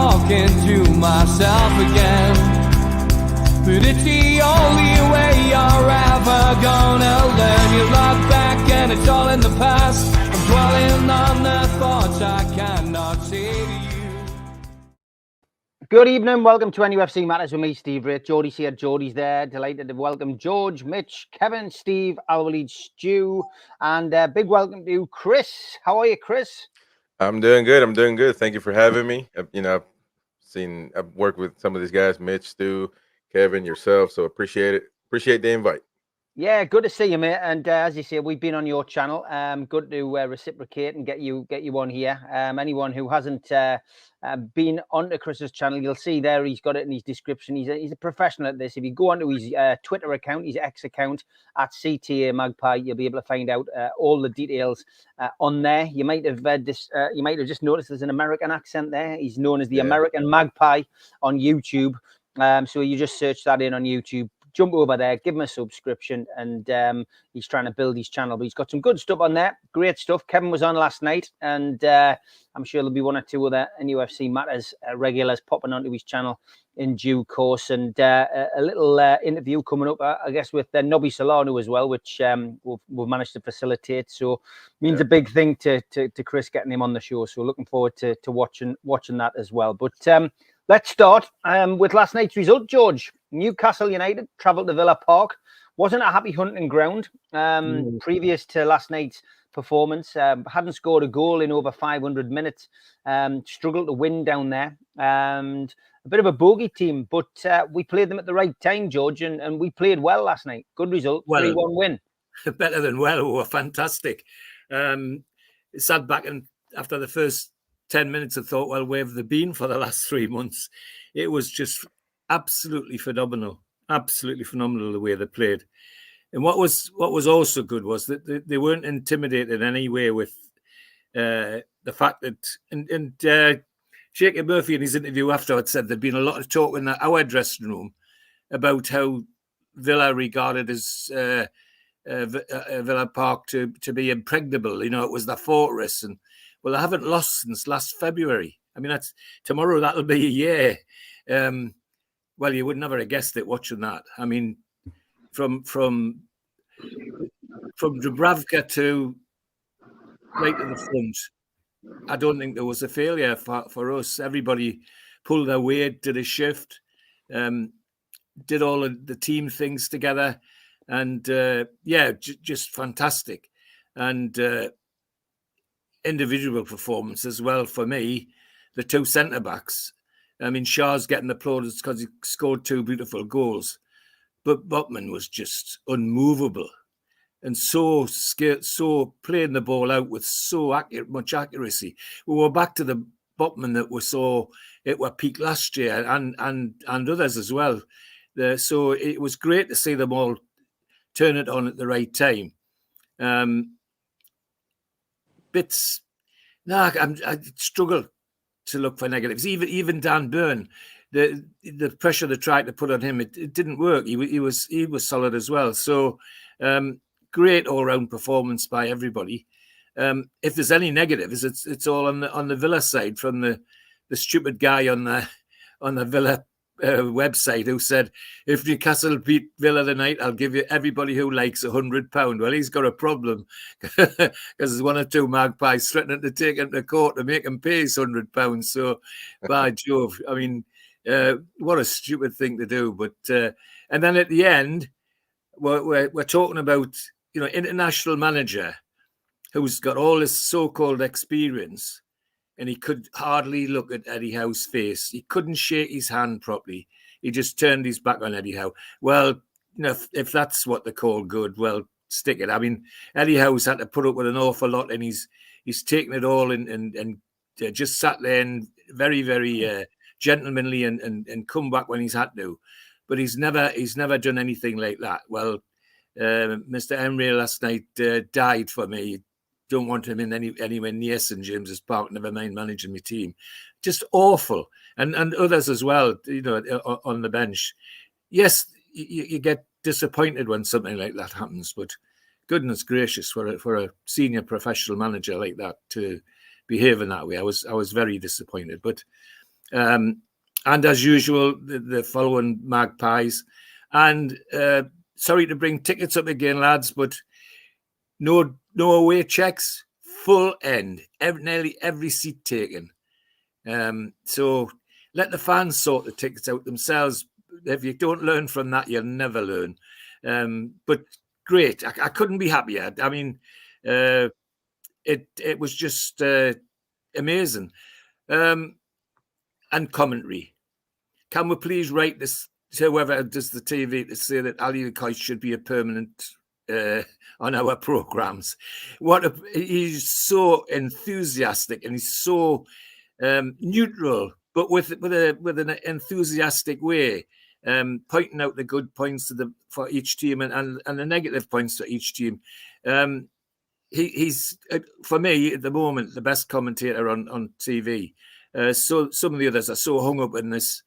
talking to myself again. But it's the only way you're ever gonna learn. You look back and it's all in the past. I'm dwelling on the thoughts I cannot say to you. Good evening, welcome to nufc Matters with me, Steve Ray. Geordies here, Geordies there. Delighted to welcome George, Mitch, Kevin, Steve, Alwaleed, Stu, and a big welcome to Chris. How are you, Chris? I'm doing good. Thank you for having me. I've worked with some of these guys, Mitch, Stu, Kevin, yourself. So appreciate it. Appreciate the invite. Yeah, good to see you, mate. And as you say, we've been on your channel. Good to reciprocate and get you on here. Anyone who hasn't been onto Chris's channel, you'll see there he's got it in his description. He's a professional at this. If you go onto his Twitter account, his X account at CTA Magpie, you'll be able to find out all the details on there. You might have just noticed there's an American accent there. He's known as the American Magpie on YouTube. So you just search that in on YouTube. Jump over there, give him a subscription, and he's trying to build his channel. But he's got some good stuff on there, great stuff. Kevin was on last night, and I'm sure there'll be one or two other nufc Matters regulars popping onto his channel in due course. And a little interview coming up, I guess, with Nobby Solano as well, which we've managed to facilitate. So means a big thing to Chris getting him on the show. So looking forward to watching that as well. But let's start with last night's result, George. Newcastle United travelled to Villa Park. Wasn't a happy hunting ground previous to last night's performance. Hadn't scored a goal in over 500 minutes. Struggled to win down there. And a bit of a bogey team, but we played them at the right time, George, and we played well last night. Good result, 3-1 win. Better than well. We were fantastic. Sat back and after the first 10 minutes, I thought, well, where have they been for the last 3 months? It was just absolutely phenomenal the way they played. And what was also good was that they weren't intimidated in any way with the fact that and Shaker Murphy in his interview afterwards said there'd been a lot of talk in our dressing room about how Villa regarded as Villa Park to be impregnable. You know, it was the fortress, and well, I haven't lost since last February. I mean, tomorrow that'll be a year. Well, you would never have guessed it watching that. I mean, from Dubravka to right to the front, I don't think there was a failure for us. Everybody pulled their weight, did a shift, did all of the team things together, and just fantastic. And individual performance as well for me. The two centre backs. I mean, Shaw's getting applauded because he scored two beautiful goals, but Botman was just unmovable and so scared, so playing the ball out with so much accuracy. We were back to the Botman that we saw at our peak last year, and others as well. So it was great to see them all turn it on at the right time. I struggle to look for negatives. Even Dan Burn, the pressure they tried to put on him, it didn't work. He was solid as well. So great all round performance by everybody. If there's any negatives, it's all on the Villa side, from the stupid guy on the Villa website who said, if Newcastle beat Villa tonight, I'll give you everybody who likes £100. Well, he's got a problem because there's one or two magpies threatening to take him to court to make him pay his £100. So, by Jove, I mean, what a stupid thing to do. But and then at the end, we're talking about, you know, international manager who's got all this so-called experience. And he could hardly look at Eddie Howe's face. He couldn't shake his hand properly. He just turned his back on Eddie Howe. Well, you know, if that's what they call good, well, stick it. I mean, Eddie Howe's had to put up with an awful lot, and he's taken it all and just sat there and very, very gentlemanly and come back when he's had to. But he's never done anything like that. Well, Mr. Emery last night died for me. Don't want him in anywhere near St James's Park, never mind managing my team. Just awful. And others as well, you know, on the bench. Yes, you get disappointed when something like that happens, but goodness gracious, for a senior professional manager like that to behave in that way, I was very disappointed. But And as usual, the following Magpies. And sorry to bring tickets up again, lads, but no away checks, full end, nearly every seat taken. So let the fans sort the tickets out themselves. If you don't learn from that, you'll never learn. But great. I couldn't be happier. I mean, it was just amazing. And commentary. Can we please write this to whoever does the TV to say that Ali McCoy should be a permanent on our programs? He's so enthusiastic and he's so neutral, but with an enthusiastic way, pointing out the good points for each team and the negative points for each team. He's for me at the moment the best commentator on TV. So some of the others are so hung up in this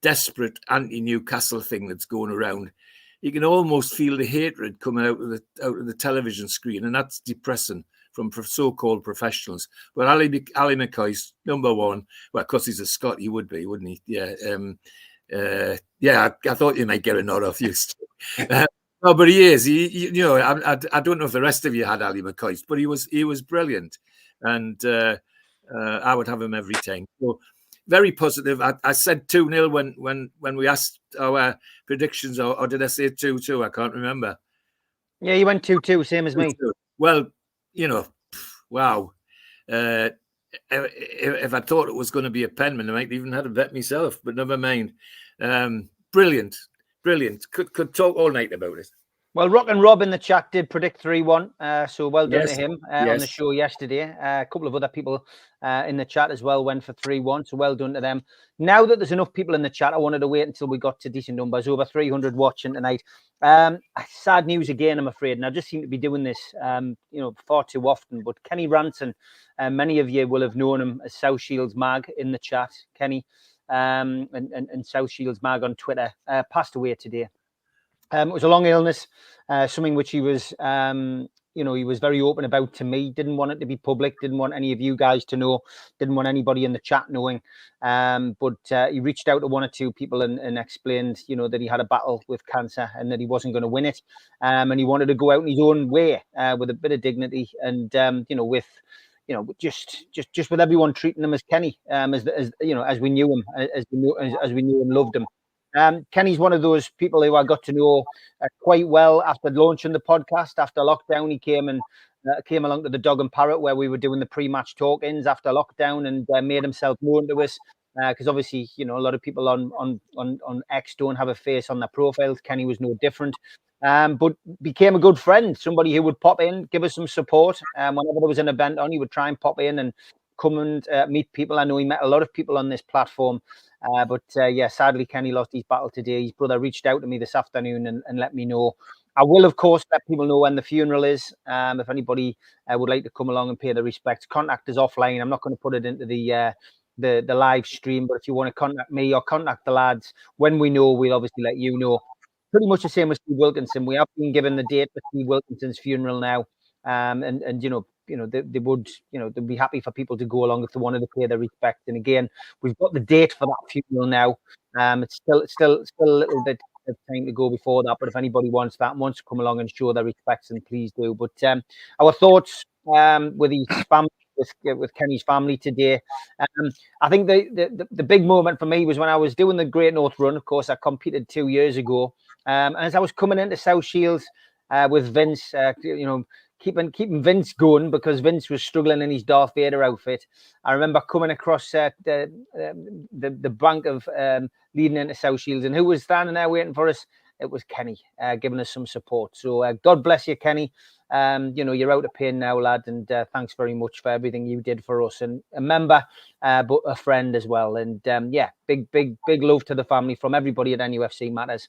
desperate anti-Newcastle thing that's going around. You can almost feel the hatred coming out of the television screen, and that's depressing from so-called professionals. But Ali McCoy's number one. Well, of course he's a Scot, he would be, wouldn't he? Yeah. Yeah. I thought you might get a nod off you. No, but he is. You know, I don't know if the rest of you had Ali McCoy, but he was brilliant, and I would have him every time. So very positive. I said 2-0 when we asked our predictions, or did I say 2-2? I can't remember. Yeah, you went 2-2, same as me. Well, you know, wow. If I thought it was going to be a penman, I might even have a bet myself, but never mind. Brilliant. Could talk all night about it. Well, Rock and Rob in the chat did predict 3-1, so well done to him on the show yesterday. A couple of other people in the chat as well went for 3-1, so well done to them. Now that there's enough people in the chat, I wanted to wait until we got to decent numbers. Over 300 watching tonight. Sad news again, I'm afraid, and I just seem to be doing this, far too often. But Kenny Ranson, many of you will have known him as South Shields Mag in the chat. Kenny and South Shields Mag on Twitter passed away today. It was a long illness, something which he was, he was very open about to me. Didn't want it to be public. Didn't want any of you guys to know. Didn't want anybody in the chat knowing. But he reached out to one or two people and explained, that he had a battle with cancer and that he wasn't going to win it. And he wanted to go out in his own way with a bit of dignity and, just with everyone treating him as Kenny, as we knew him, as we knew and loved him. Kenny's one of those people who I got to know quite well after launching the podcast. After lockdown, he came along to the Dog and Parrot where we were doing the pre-match talk-ins after lockdown and made himself known to us. Because obviously, a lot of people on X don't have a face on their profiles. Kenny was no different. But became a good friend, somebody who would pop in, give us some support. Whenever there was an event on, he would try and pop in and come and meet people. I know he met a lot of people on this platform. But sadly, Kenny lost his battle today. His brother reached out to me this afternoon and let me know. I will, of course, let people know when the funeral is. If anybody would like to come along and pay the respects, contact us offline. I'm not going to put it into the live stream, but if you want to contact me or contact the lads, when we know, we'll obviously let you know. Pretty much the same as Steve Wilkinson. We have been given the date for Steve Wilkinson's funeral now, they would, they'd be happy for people to go along if they wanted to pay their respect. And again, we've got the date for that funeral now. It's still a little bit of time to go before that. But if anybody wants to come along and show their respects, then please do. But our thoughts with his family, with Kenny's family today. I think the big moment for me was when I was doing the Great North Run. Of course, I competed 2 years ago. And as I was coming into South Shields with Vince, keeping Vince going because Vince was struggling in his Darth Vader outfit. I remember coming across the bank of leading into South Shields, and who was standing there waiting for us? It was Kenny, giving us some support. So God bless you, Kenny. You're out of pain now, lad, and thanks very much for everything you did for us. And a member, but a friend as well. And big love to the family from everybody at nufc Matters.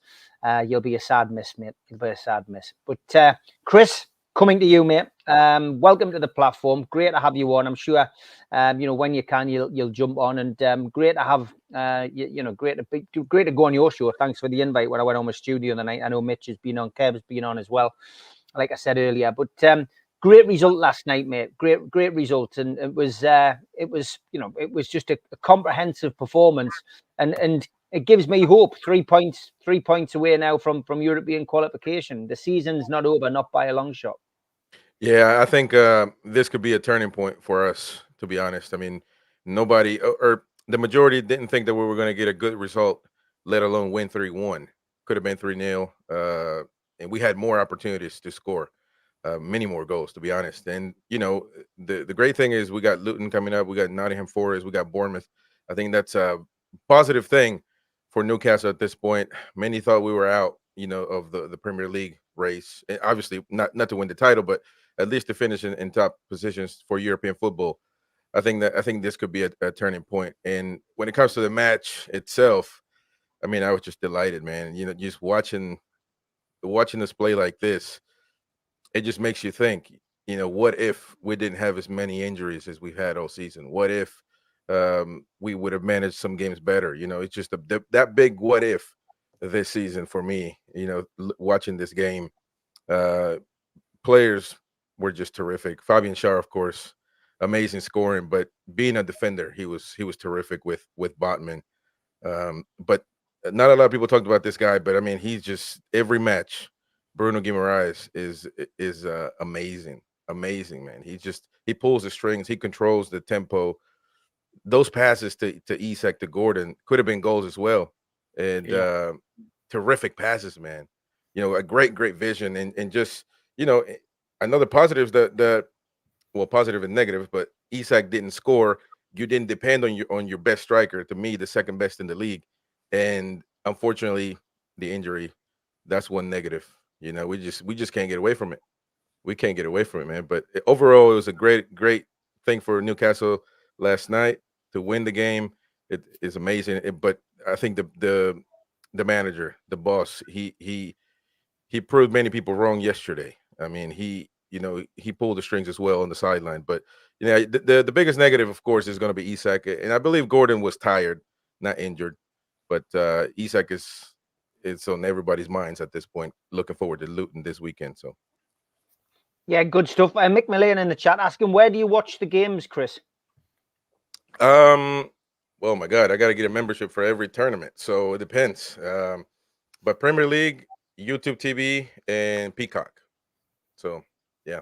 You'll be a sad miss, mate. You'll be a sad miss. But Chris, coming to you, mate. Welcome to the platform. Great to have you on. I'm sure, when you can, you'll jump on. And great to have, great to go on your show. Thanks for the invite when I went on my studio the night. I know Mitch has been on, Kev has been on as well, like I said earlier. But great result last night, mate. Great result, and it was just a comprehensive performance, and it gives me hope. 3 points away now from European qualification. The season's not over, not by a long shot. Yeah, I think this could be a turning point for us, to be honest. I mean, nobody or the majority didn't think that we were going to get a good result, let alone win 3-1. Could have been 3-0. And we had more opportunities to score, many more goals, to be honest. And, the great thing is we got Luton coming up. We got Nottingham Forest. We got Bournemouth. I think that's a positive thing for Newcastle at this point. Many thought we were out, of the Premier League race. And obviously, not to win the title, but at least to finish in top positions for European football. I think this could be a turning point. And when it comes to the match itself, I mean, I was just delighted, man. Just watching us play like this, it just makes you think, what if we didn't have as many injuries as we've had all season? What if we would have managed some games better? It's just that big what if this season for me, watching this game. Players were just terrific. Fabian Schär, of course, amazing scoring, but being a defender, he was terrific with Botman. But not a lot of people talked about this guy, but I mean, he's just every match. Bruno Guimaraes is amazing, man. He pulls the strings, he controls the tempo. Those passes to Isak, to Gordon could have been goals as well, and terrific passes, man. A great vision, and just another positive positive and negative, but Isak didn't score. You didn't depend on your best striker. To me, the second best in the league, and unfortunately, the injury. That's one negative. We just can't get away from it. We can't get away from it, man. But overall, it was a great thing for Newcastle last night to win the game. It is amazing. But I think the manager, the boss, he proved many people wrong yesterday. I mean, he pulled the strings as well on the sideline. But the biggest negative, of course, is going to be Isak, and I believe Gordon was tired, not injured. But Isak is on everybody's minds at this point. Looking forward to Luton this weekend. So, yeah, good stuff. Mick Mullane in the chat asking, where do you watch the games, Chris? Well, my God, I got to get a membership for every tournament, so it depends. But Premier League, YouTube TV, and Peacock. So, yeah.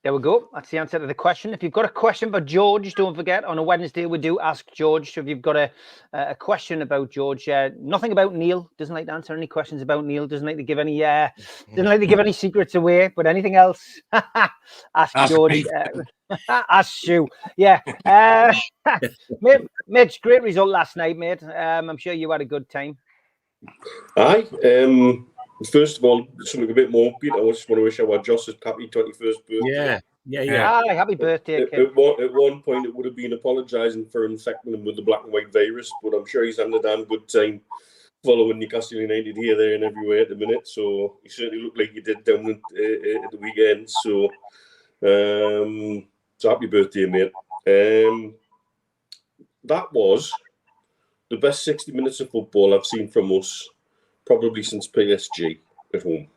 There we go. That's the answer to the question. If you've got a question for George, don't forget, on a Wednesday we do Ask George. So if you've got a question about George, nothing about Neil, doesn't like to answer any questions about Neil, doesn't like to give any secrets away, but anything else, ask George. Ask Stu. Yeah. Mitch, great result last night, mate. I'm sure you had a good time. Aye. First of all, something a bit more upbeat. I just want to wish our Joss a happy 21st birthday. Yeah. Aye, happy birthday, kid. At one point, it would have been apologising for infecting him with the black and white virus, but I'm sure he's having a damn good time following Newcastle United here, there, and everywhere at the minute. So he certainly looked like he did down at the weekend. So, happy birthday, mate. That was the best 60 minutes of football I've seen from us probably since PSG at home.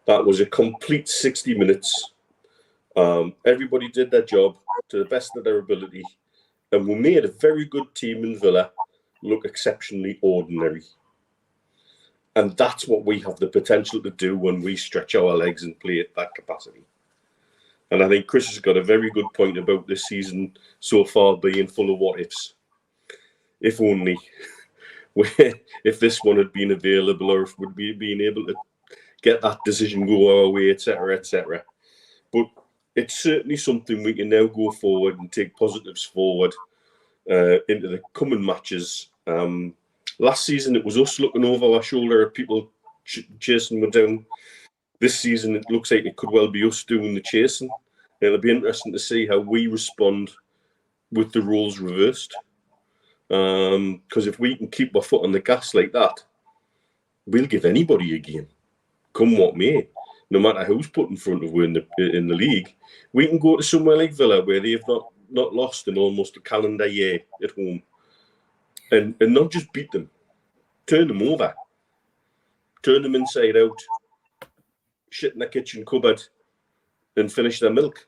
That was a complete 60 minutes. Everybody did their job to the best of their ability, and we made a very good team in Villa look exceptionally ordinary. And that's what we have the potential to do when we stretch our legs and play at that capacity. And I think Chris has got a very good point about this season so far being full of what ifs. If only. If this one had been available, or if we'd be being able to get that decision go our way, etc., etc. But it's certainly something we can now go forward and take positives forward into the coming matches. Last season, it was us looking over our shoulder at people chasing them down. This season, it looks like it could well be us doing the chasing. It'll be interesting to see how we respond with the roles reversed. Because if we can keep our foot on the gas like that, we'll give anybody a game, come what may. No matter who's put in front of us in the league, we can go to somewhere like Villa where they've not lost in almost a calendar year at home, and not just beat them, turn them over, turn them inside out, shit in the kitchen cupboard, and finish their milk,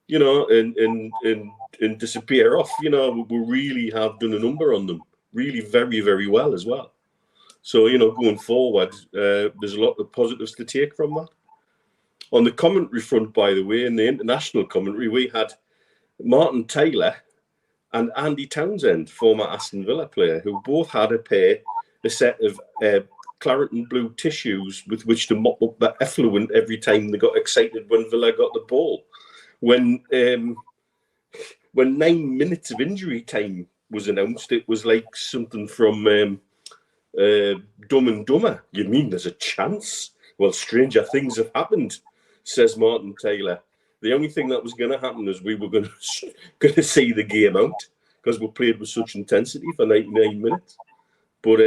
you know, and disappear off. You know, we really have done a number on them, really very, very well as well. So, you know, going forward, there's a lot of positives to take from that. On the commentary front, by the way, in the international commentary, we had Martin Taylor and Andy Townsend, former Aston Villa player, who both had a set of claret and blue tissues with which to mop up the effluent every time they got excited when Villa got the ball. When 9 minutes of injury time was announced, it was like something from Dumb and Dumber. You mean there's a chance? Well, stranger things have happened, says Martin Taylor. The only thing that was going to happen is we were going to see the game out because we played with such intensity for 99 minutes. But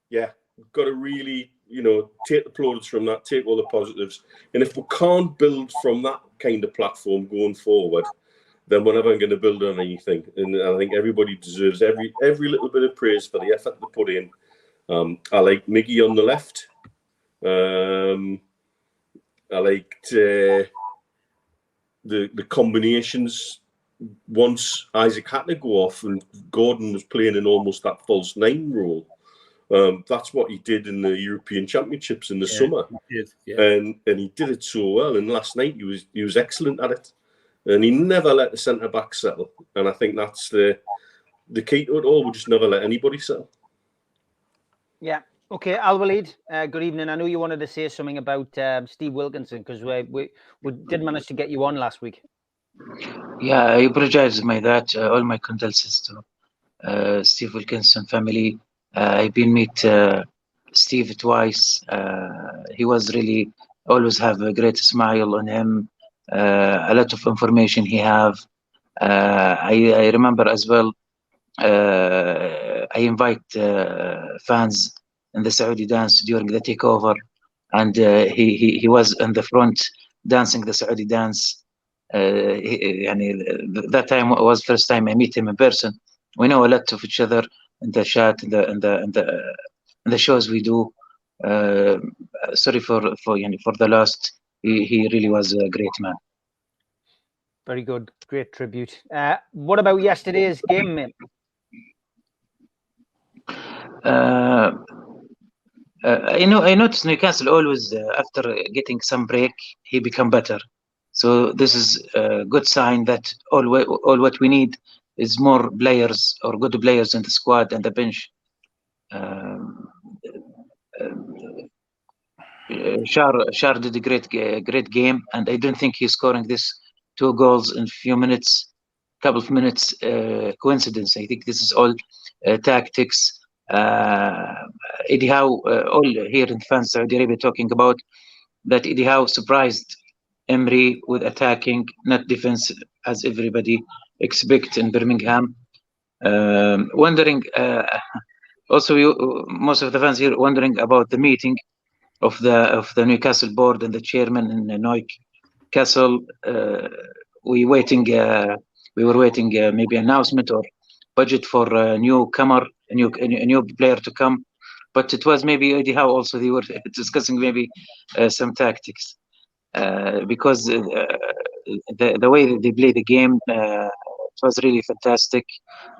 yeah, got to really, you know, take the plaudits from that, take all the positives. And if we can't build from that kind of platform going forward, then we're never going to build on anything. And I think everybody deserves every little bit of praise for the effort they put in. I like Miggy on the left. I liked the combinations. Once Isaac had to go off and Gordon was playing in almost that false nine role. That's what he did in the European Championships in the summer. He did, yeah. And he did it so well. And last night he was excellent at it. And he never let the centre back settle. And I think that's the key to it all. We just never let anybody settle. Yeah. Okay, Al-Walid, good evening. I know you wanted to say something about Steve Wilkinson because we did manage to get you on last week. Yeah, I apologize for that. All my condolences to Steve Wilkinson family. I've been meet Steve twice. He was really always have a great smile on him. A lot of information he have. I remember as well. I invite fans in the Saudi dance during the takeover, and he was in the front dancing the Saudi dance. That time was first time I meet him in person. We know a lot of each other in the chat, in the shows we do. Sorry for the loss. He really was a great man. Very good, great tribute. What about yesterday's game, mate? I noticed Newcastle always after getting some break, he become better. So this is a good sign that all what we need is more players or good players in the squad and the bench. Shar did a great game, and I don't think he's scoring this 2 goals in couple of minutes coincidence. I think this is all tactics. Eddie Howe, all here in fans Saudi Arabia talking about that Eddie Howe surprised Emery with attacking, not defense, as everybody expect in Birmingham. Wondering, also most of the fans here wondering about the meeting of the Newcastle board and the chairman in Newcastle. We were waiting maybe announcement or budget for a newcomer, a new player to come, but it was maybe Eddie Howe also. They were discussing maybe some tactics because the way they play the game it was really fantastic,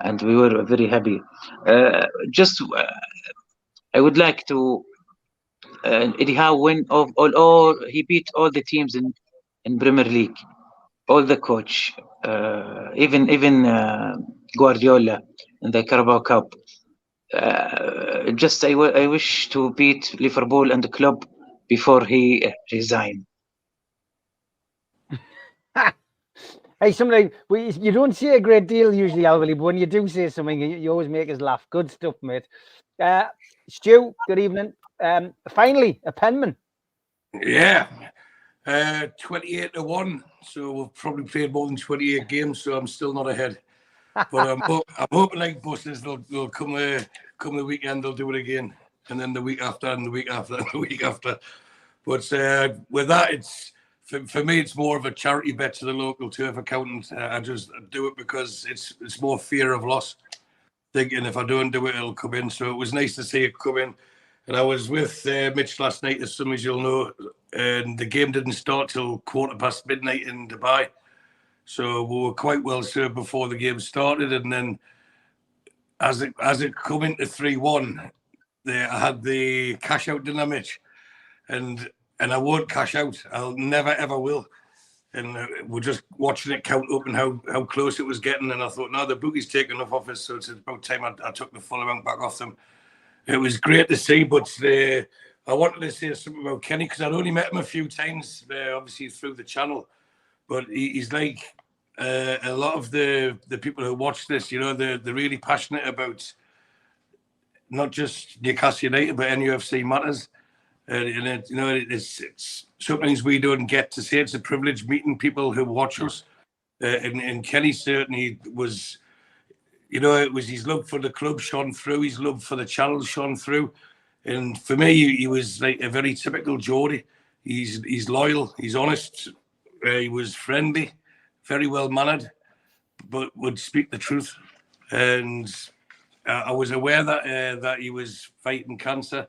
and we were very happy. I would like to Eddie Howe win all. He beat all the teams in Premier League, all the coach, even Guardiola in the Carabao Cup. I wish to beat Liverpool and the club before he resign. Hey, somebody, you don't say a great deal usually, Al-Walid, but when you do say something, you always make us laugh. Good stuff, mate. Stu, good evening. Finally, a penman. Yeah, 28-1. So we've probably played more than 28 games, so I'm still not ahead. But I'm hoping like buses, they'll come the weekend, they'll do it again, and then the week after, and the week after, and the week after. But with that, it's for me, it's more of a charity bet to the local turf accountant. I just do it because it's more fear of loss. Thinking if I don't do it, it'll come in. So it was nice to see it come in. And I was with Mitch last night, as some of you'll know, and the game didn't start till midnight in Dubai. So we were quite well served before the game started. And then as it come into 3-1, I had the cash out, didn't I, Mitch? And I won't cash out. I'll never, ever will. And we're just watching it count up and how close it was getting. And I thought, no, the bookie's taken enough off us, so it's about time I took the full amount back off them. It was great to see, but I wanted to say something about Kenny because I'd only met him a few times, obviously through the channel. But he's like a lot of the people who watch this, you know, they're really passionate about not just Newcastle United, but nufc matters. And it, you know, it's something we don't get to say. It's a privilege meeting people who watch us. And Kenny certainly was, you know, it was his love for the club shone through, his love for the channel shone through. And for me, he was like a very typical Geordie. He's loyal, he's honest, he was friendly, very well mannered, but would speak the truth. And I was aware that he was fighting cancer,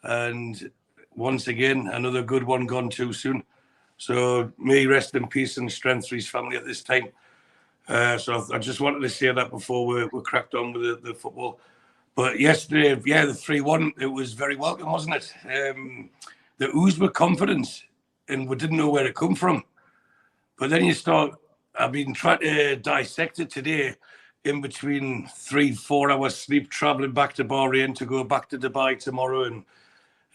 and once again, another good one gone too soon. So may he rest in peace and strength for his family at this time. So I just wanted to say that before we cracked on with the football. But yesterday, yeah, the 3-1, it was very welcome, wasn't it? The oozed with confidence, and we didn't know where it come from. But then I've been trying to dissect it today in between 3-4 hours sleep, travelling back to Bahrain to go back to Dubai tomorrow and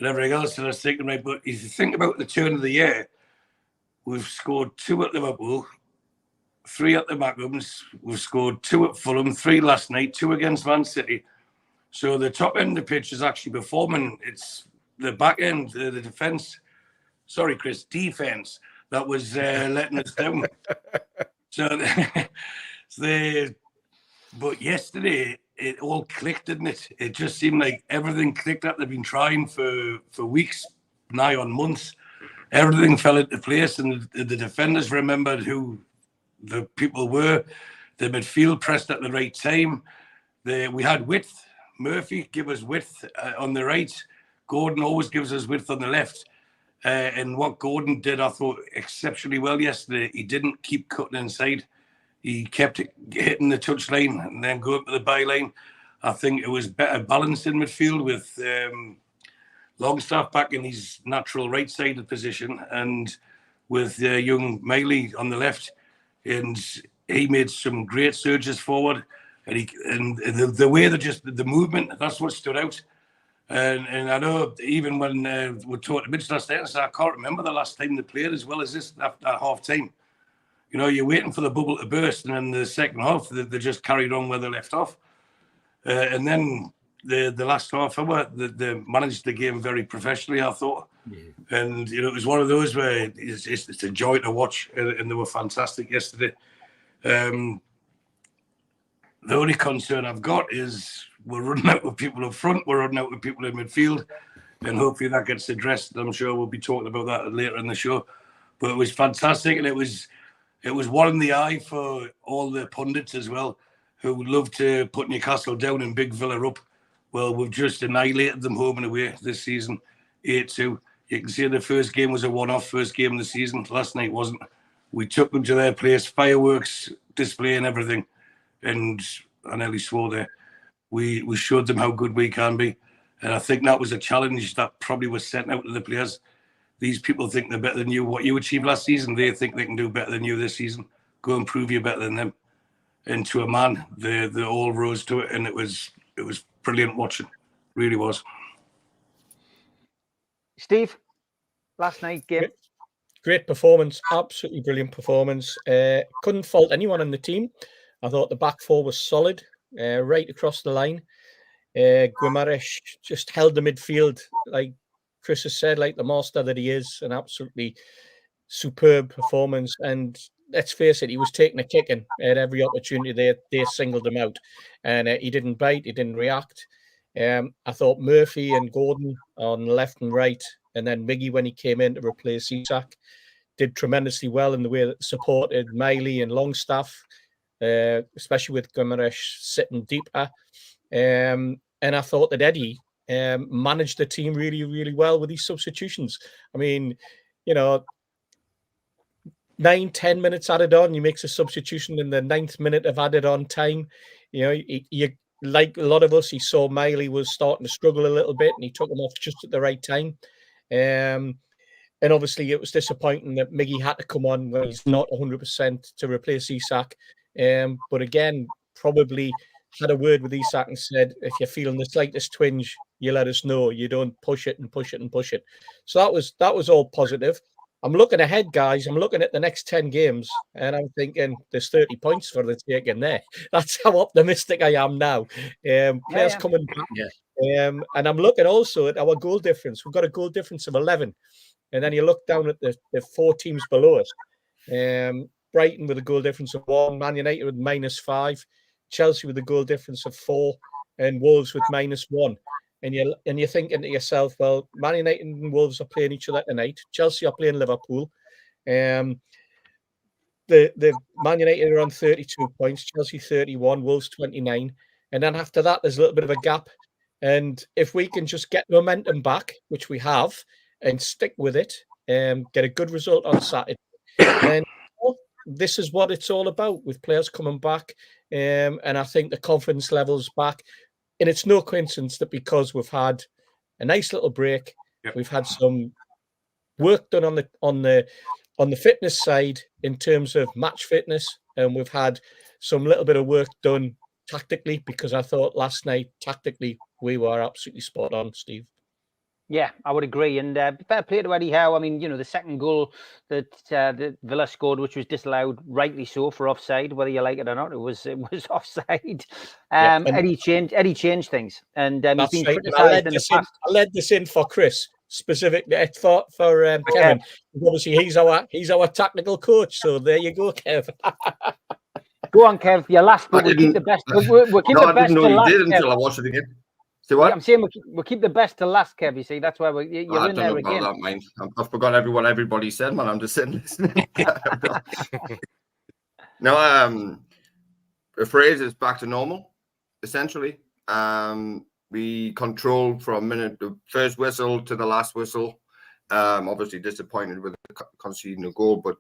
everything else. And I was thinking, right, but if you think about the turn of the year, we've scored 2 at Liverpool, 3 at the Macrums. We've scored 2 at Fulham, 3 last night, 2 against Man City. So the top end of the pitch is actually performing. It's the back end, the defence. Sorry, Chris, defence that was letting us down. But yesterday it all clicked, didn't it? It just seemed like everything clicked that they've been trying for weeks, nigh on months. Everything fell into place, and the defenders remembered who the people were. The midfield pressed at the right time. We had width. Murphy gave us width on the right. Gordon always gives us width on the left. And what Gordon did, I thought, exceptionally well yesterday. He didn't keep cutting inside. He kept hitting the touchline and then go up to the byline. I think it was better balanced in midfield with Longstaff back in his natural right-sided position and with young Miley on the left. And he made some great surges forward. And the way the movement, that's what stood out. And I know even when we talked to Mitch last night, I said, I can't remember the last time they played as well as this after half time. You know, you're waiting for the bubble to burst, and in the second half, they just carried on where they left off. And then the last half hour, they managed the game very professionally, I thought. Mm-hmm. And, you know, it was one of those where it's a joy to watch, and they were fantastic yesterday. The only concern I've got is we're running out with people up front, we're running out with people in midfield, and hopefully that gets addressed. I'm sure we'll be talking about that later in the show. But it was fantastic, and it was one in the eye for all the pundits as well, who love to put Newcastle down and Big Villa up. Well, we've just annihilated them home and away this season, 8-2. You can see the first game was a one-off, first game of the season. Last night wasn't. We took them to their place, fireworks, display and everything. And I nearly swore there. We showed them how good we can be. And I think that was a challenge that probably was sent out to the players. These people think they're better than you. What you achieved last season, they think they can do better than you this season. Go and prove you're better than them. And to a man, they all rose to it. And it was brilliant watching. Really was. Steve, last night game. Great performance. Absolutely brilliant performance. Couldn't fault anyone on the team. I thought the back four was solid, right across the line. Guimaraes just held the midfield, like Chris has said, like the master that he is, an absolutely superb performance. And let's face it, he was taking a kicking at every opportunity. They singled him out, and he didn't bite, he didn't react. I thought Murphy and Gordon on left and right, and then Miggy when he came in to replace Isak, did tremendously well in the way that supported Miley and Longstaff. Especially with Guimaraes sitting deeper. And I thought that Eddie managed the team really, really well with these substitutions. I mean, you know, 9-10 minutes added on, he makes a substitution in the 9th minute of added on time. You know, you like a lot of us, he saw Miley was starting to struggle a little bit, and he took him off just at the right time. And obviously, it was disappointing that Miggy had to come on when he's not 100% to replace Isak. But again, probably had a word with Isak and said, if you're feeling the slightest twinge, you let us know. You don't push it and push it and push it. So that was all positive. I'm looking ahead, guys. I'm looking at the next 10 games, and I'm thinking there's 30 points for the taking there. That's how optimistic I am now. Players coming back. Yeah. And I'm looking also at our goal difference. We've got a goal difference of 11. And then you look down at the 4 teams below us. Brighton with a goal difference of 1, Man United with -5, Chelsea with a goal difference of 4, and Wolves with -1. And you're thinking to yourself, well, Man United and Wolves are playing each other tonight. Chelsea are playing Liverpool. The Man United are on 32 points, Chelsea 31, Wolves 29. And then after that, there's a little bit of a gap. And if we can just get momentum back, which we have, and stick with it, get a good result on Saturday, then this is what it's all about with players coming back. And I think the confidence level's back. And it's no coincidence that because we've had a nice little break, we've had some work done on the fitness side in terms of match fitness, and we've had some little bit of work done tactically, because I thought last night tactically we were absolutely spot on, Steve. Yeah, I would agree. And fair play to Eddie Howe. I mean, you know, the second goal that Villa scored, which was disallowed, rightly so, for offside, whether you like it or not, it was offside. Eddie changed things, and he's been criticised in the past. I led this in for Chris specifically for Kevin. Obviously, he's our tactical coach. So there you go, Kev. Go on, Kev. You're last, but we'll keep the best. We'll keep the best to last. I didn't know you did until I watched it again. What? Yeah, I'm saying we'll keep the best to last, Kev. You see, that's why you're in there again. That, mind. I've forgotten everybody said, man. I'm just sitting listening. No, the phrase is back to normal, essentially. We controlled from the first whistle to the last whistle. Obviously disappointed with conceding a goal, but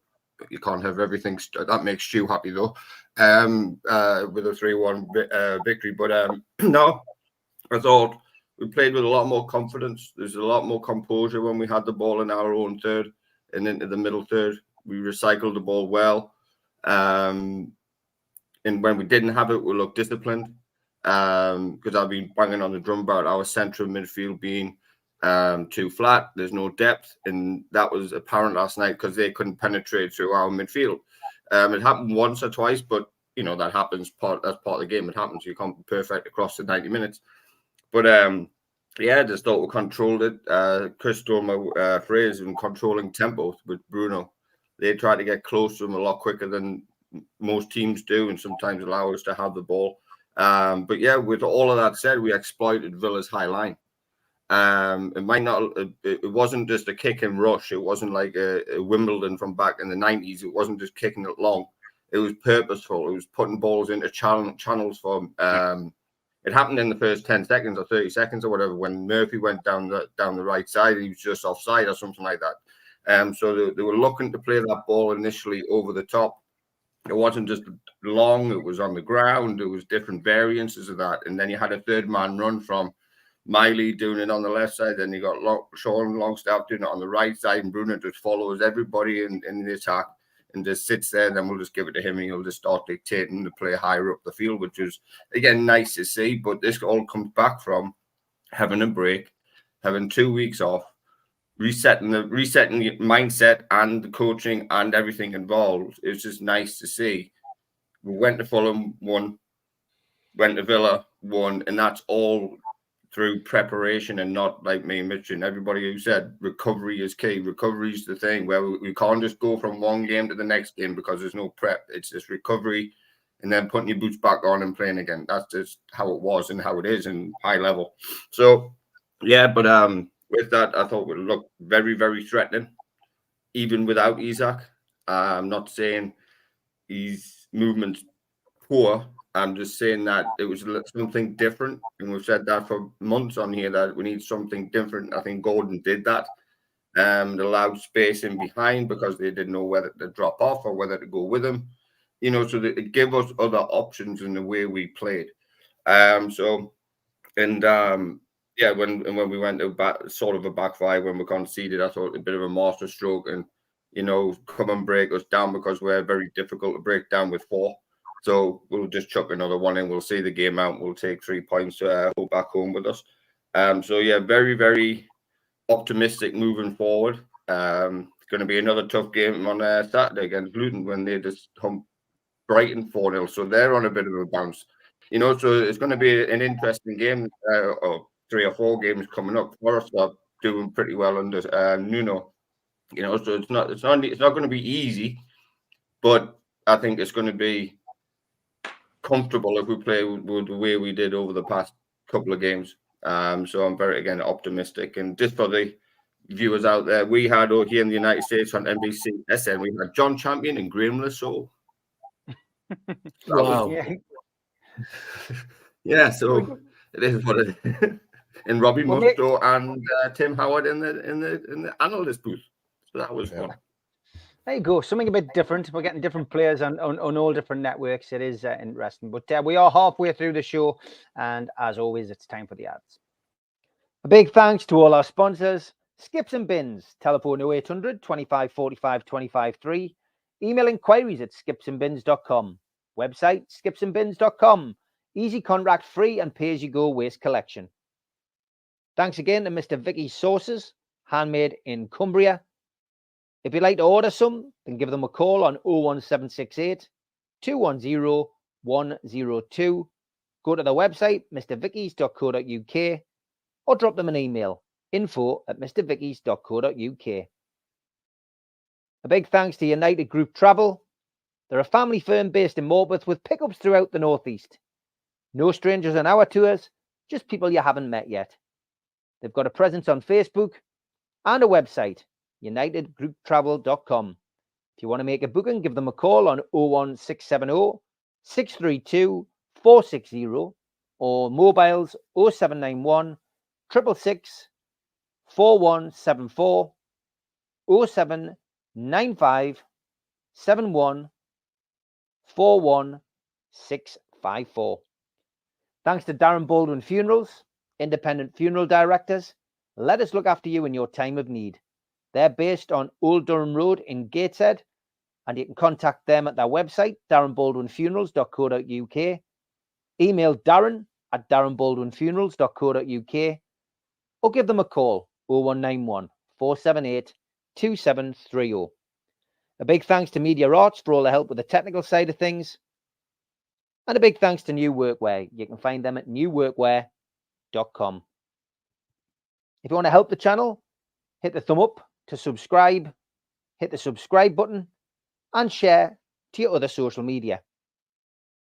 you can't have everything. That makes Stu happy, though, with a 3-1 victory. But no. I thought we played with a lot more confidence. There's a lot more composure when we had the ball in our own third and into the middle third. We recycled the ball well. And when we didn't have it, we looked disciplined. Because I've been banging on the drum about our central midfield being too flat. There's no depth. And that was apparent last night because they couldn't penetrate through our midfield. It happened once or twice, but, you know, that happens. That's part of the game. It happens. You can't be perfect across the 90 minutes. But I just thought we controlled it. Chris stole my phrase in controlling tempo with Bruno. They try to get close to him a lot quicker than most teams do, and sometimes allow us to have the ball. But yeah, with all of that said, we exploited Villa's high line. It wasn't just a kick and rush. It wasn't like a Wimbledon from back in the 90s. It wasn't just kicking it long. It was purposeful. It was putting balls into channels for it happened in the first 10 seconds or 30 seconds or whatever when Murphy went down the right side. He was just offside or something like that. So they were looking to play that ball initially over the top. It wasn't just long. It was on the ground. There was different variances of that. And then you had a third man run from Miley doing it on the left side. Then you got Sean Longstaff doing it on the right side. And Bruno just follows everybody in the attack and just sits there, and then we'll just give it to him, and he'll just start dictating the play higher up the field, which is, again, nice to see. But this all comes back from having a break, having 2 weeks off, resetting the mindset and the coaching and everything involved. It's just nice to see. We went to Fulham, won, went to Villa, won, and that's all through preparation and not like me and Mitch and everybody who said recovery is key. Recovery is the thing where we can't just go from one game to the next game because there's no prep. It's just recovery and then putting your boots back on and playing again. That's just how it was and how it is in high level. So, yeah, but with that, I thought it looked very, very threatening, even without Isak. I'm not saying his movement's poor, I'm just saying that it was something different, and we've said that for months on here that we need something different. I think Gordon did that. It allowed space in behind because they didn't know whether to drop off or whether to go with him. You know, so that it gave us other options in the way we played. Yeah, when we went to sort of a back five when we conceded, I thought a bit of a master stroke, and you know, come and break us down because we're very difficult to break down with 4. So we'll just chuck another one in. We'll see the game out. We'll take 3 points to go back home with us. So yeah, very, very optimistic moving forward. It's going to be another tough game on Saturday against Luton when they just hump Brighton 4-0. So they're on a bit of a bounce. You know, so it's going to be an interesting game, or 3 or 4 games coming up. Forest are doing pretty well under Nuno. You know, so it's not going to be easy, but I think it's going to be comfortable if we play with the way we did over the past couple of games. So I'm very, again, optimistic. And just for the viewers out there, we had here in the United States on NBC SN, we had John Champion and Graham Lasso. Wow. Yeah, so it is what it is. And Robbie Musto and Tim Howard in the analyst booth. So that was fun. There you go. Something a bit different. We're getting different players on all different networks. It is interesting. But we are halfway through the show. And as always, it's time for the ads. A big thanks to all our sponsors. Skips and Bins. Telephone 0800 25 45 25 3. Email inquiries at skipsandbins.com. Website skipsandbins.com. Easy contract free and pay-as-you-go waste collection. Thanks again to Mr. Vicky's Sauces, handmade in Cumbria. If you'd like to order some, then give them a call on 01768 210 102. Go to the website, mrvickies.co.uk, or drop them an email, info@mrvickies.co.uk. A big thanks to United Group Travel. They're a family firm based in Morpeth with pickups throughout the Northeast. No strangers on our tours, just people you haven't met yet. They've got a presence on Facebook and a website, unitedgrouptravel.com. If you want to make a booking, give them a call on 01670 632 460 or mobiles 0791 666 4174 0795 71 41654. Thanks to Darren Baldwin Funerals, independent funeral directors. Let us look after you in your time of need. They're based on Old Durham Road in Gateshead, and you can contact them at their website, darrenbaldwinfunerals.co.uk. Email Darren at darrenbaldwinfunerals.co.uk, or give them a call, 0191 478 2730. A big thanks to Media Arts for all the help with the technical side of things. And a big thanks to New Workwear. You can find them at newworkwear.com. If you want to help the channel, hit the thumb up to subscribe, hit the subscribe button, and share to your other social media.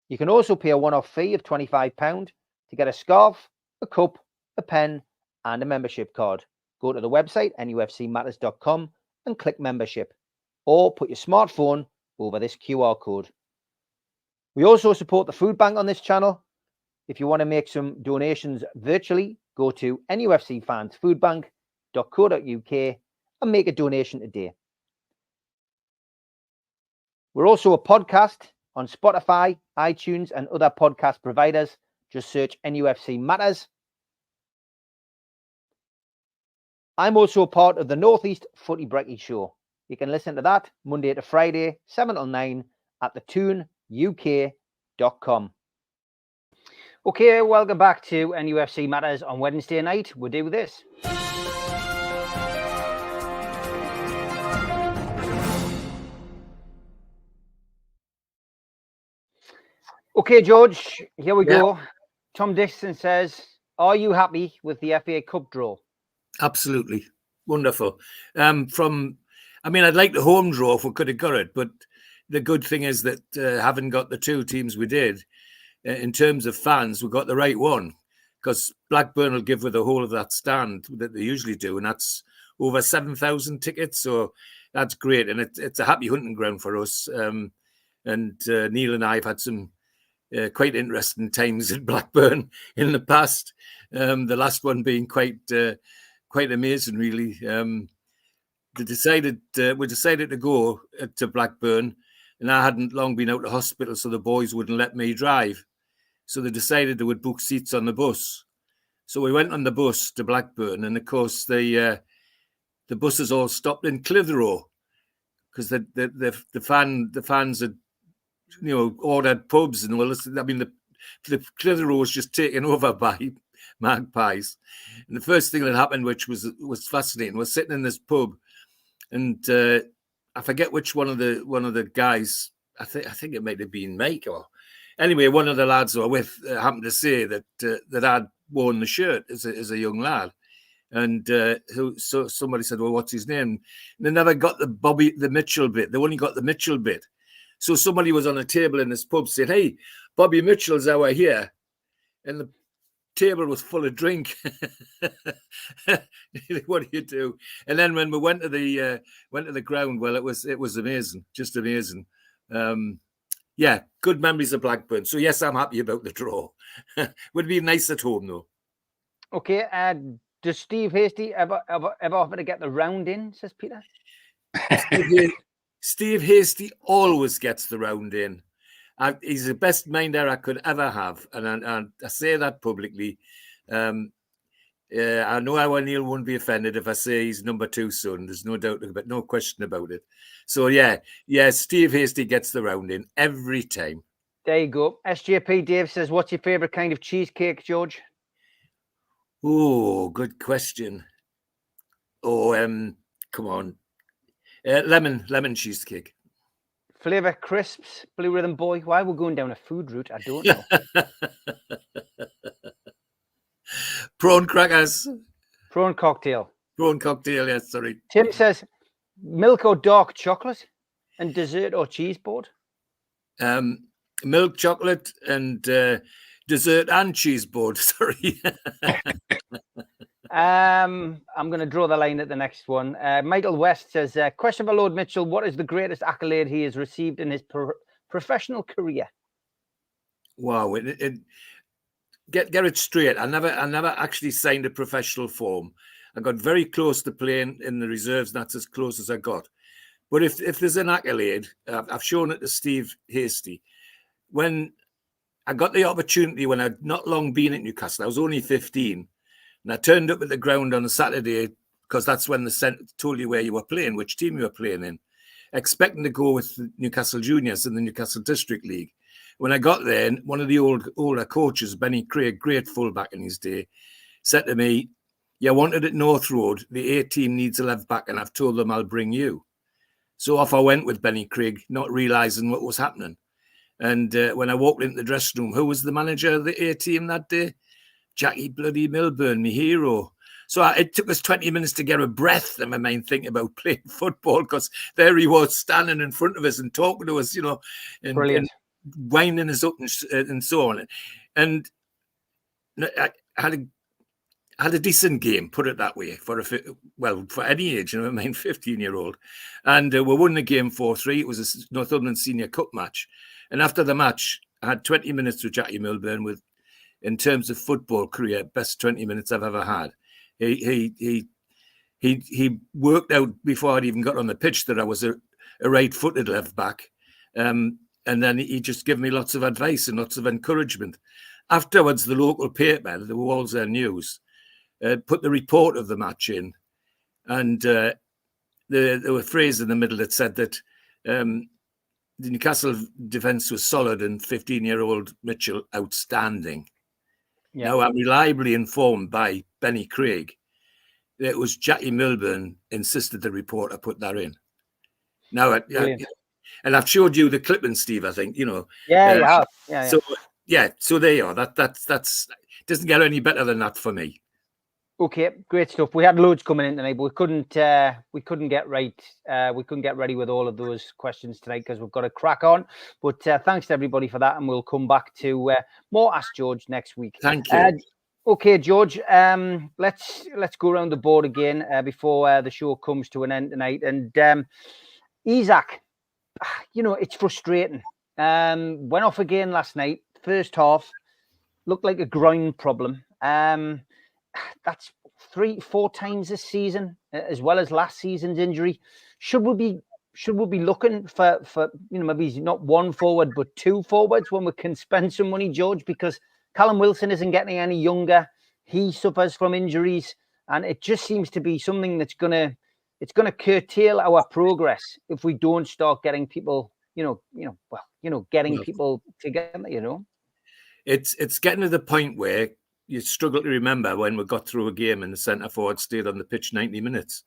You can also pay a one-off fee of £25 to get a scarf, a cup, a pen, and a membership card. Go to the website, nufcmatters.com, and click membership, or put your smartphone over this QR code. We also support the food bank on this channel. If you want to make some donations virtually, go to nufcfansfoodbank.co.uk and make a donation today. We're also a podcast on Spotify, iTunes, and other podcast providers. Just search NUFC Matters. I'm also a part of the Northeast Footy Brekkie Show. You can listen to that Monday to Friday, 7 till 9 at thetooneuk.com. Okay, welcome back to NUFC Matters on Wednesday night. We'll do this. Okay, George, here we go. Tom Dixon says, are you happy with the FA Cup draw? Absolutely. Wonderful. I'd like the home draw if we could have got it, but the good thing is that having got the 2 teams we did, in terms of fans, we got the right one, because Blackburn will give with the whole of that stand that they usually do, and that's over 7,000 tickets, so that's great, and it's a happy hunting ground for us. And Neil and I have had some quite interesting times at Blackburn in the past. The last one being quite amazing, really. We decided to go to Blackburn, and I hadn't long been out of hospital, so the boys wouldn't let me drive. So they decided they would book seats on the bus. So we went on the bus to Blackburn, and of course the buses all stopped in Clitheroe because the fans had, you know, ordered pubs and all this. I mean, the Clitheroe was just taken over by magpies. And the first thing that happened, which was fascinating, was sitting in this pub, and I forget which one of the guys. I think it might have been Mike, or anyway, one of the lads who were with happened to say that I'd worn the shirt as a young lad, and so somebody said, "Well, what's his name?" And they never got the Mitchell bit. They only got the Mitchell bit. So somebody was on a table in this pub saying, "Hey, Bobby Mitchell's our here," and the table was full of drink. What do you do? And then when we went to the ground, well, it was amazing, just amazing. Yeah, good memories of Blackburn. So yes, I'm happy about the draw. Would be nice at home though. Okay. Does Steve Hasty ever offer to get the round in? Says Peter. Steve Hasty always gets the round in. He's the best minder I could ever have, and I say that publicly. I know our Neil won't be offended if I say he's number 2 son. There's no doubt about, no question about it. So yeah, Steve Hasty gets the round in every time. There you go. SJP Dave says, "What's your favourite kind of cheesecake, George?" Oh, good question. Oh, come on, lemon cheesecake. Flavour crisps, Blue Rhythm Boy. Why we're going down a food route, I don't know. Prawn crackers. Prawn cocktail. Prawn cocktail, yes, sorry. Tim says, milk or dark chocolate, and dessert or cheese board? Milk chocolate and dessert and cheese board, sorry. I'm going to draw the line at the next one. Michael West says, question for Lord Mitchell, what is the greatest accolade he has received in his professional career? Wow, get it straight. I never actually signed a professional form. I got very close to playing in the reserves, and that's as close as I got. But if there's an accolade, I've shown it to Steve Hasty. When I got the opportunity, when I'd not long been at Newcastle, I was only 15, and I turned up at the ground on a Saturday, because that's when they told you where you were playing, which team you were playing in, expecting to go with the Newcastle Juniors in the Newcastle District League. When I got there, one of the older coaches, Benny Craig, great fullback in his day, said to me, "You wanted at North Road, the A team needs a left back, and I've told them I'll bring you." So off I went with Benny Craig, not realising what was happening. And when I walked into the dressing room, who was the manager of the A team that day? Jackie bloody Milburn, my hero. So it took us 20 minutes to get a breath in my mind thinking about playing football, because there he was standing in front of us and talking to us, you know, and winding us up and so on. And I had a decent game, put it that way, for any age, you know, I mean, 15-year-old. And we won the game 4-3. It was a Northumberland Senior Cup match. And after the match, I had 20 minutes with Jackie Milburn, in terms of football career, best 20 minutes I've ever had. He worked out before I'd even got on the pitch that I was a right-footed left back. And then he just gave me lots of advice and lots of encouragement. Afterwards, the local paper, the Walsall News, put the report of the match in. And there were a phrase in the middle that said that the Newcastle defence was solid and 15-year-old Mitchell outstanding. Yeah. Now, I'm reliably informed by Benny Craig that it was Jackie Milburn insisted the reporter put that in. Now, and I've showed you the clipping, Steve, I think, you know. Yeah, you have. Yeah. So there you are. That's doesn't get any better than that for me. Okay, great stuff. We had loads coming in tonight, but we couldn't get ready with all of those questions tonight because we've got to crack on. But thanks to everybody for that, and we'll come back to more Ask George next week. Thank you. Okay, George. Let's go around the board again before the show comes to an end tonight. And Isaac, you know, it's frustrating. Went off again last night. first half looked like a groin problem. That's 3-4 times this season, as well as last season's injury. Should we be looking for maybe not one forward but two forwards when we can spend some money, George? Because Callum Wilson isn't getting any younger. He suffers from injuries, and it just seems to be something that's gonna curtail our progress if we don't start getting people, getting people together. It's getting to the point where you struggle to remember when we got through a game and the centre forward stayed on the pitch 90 minutes.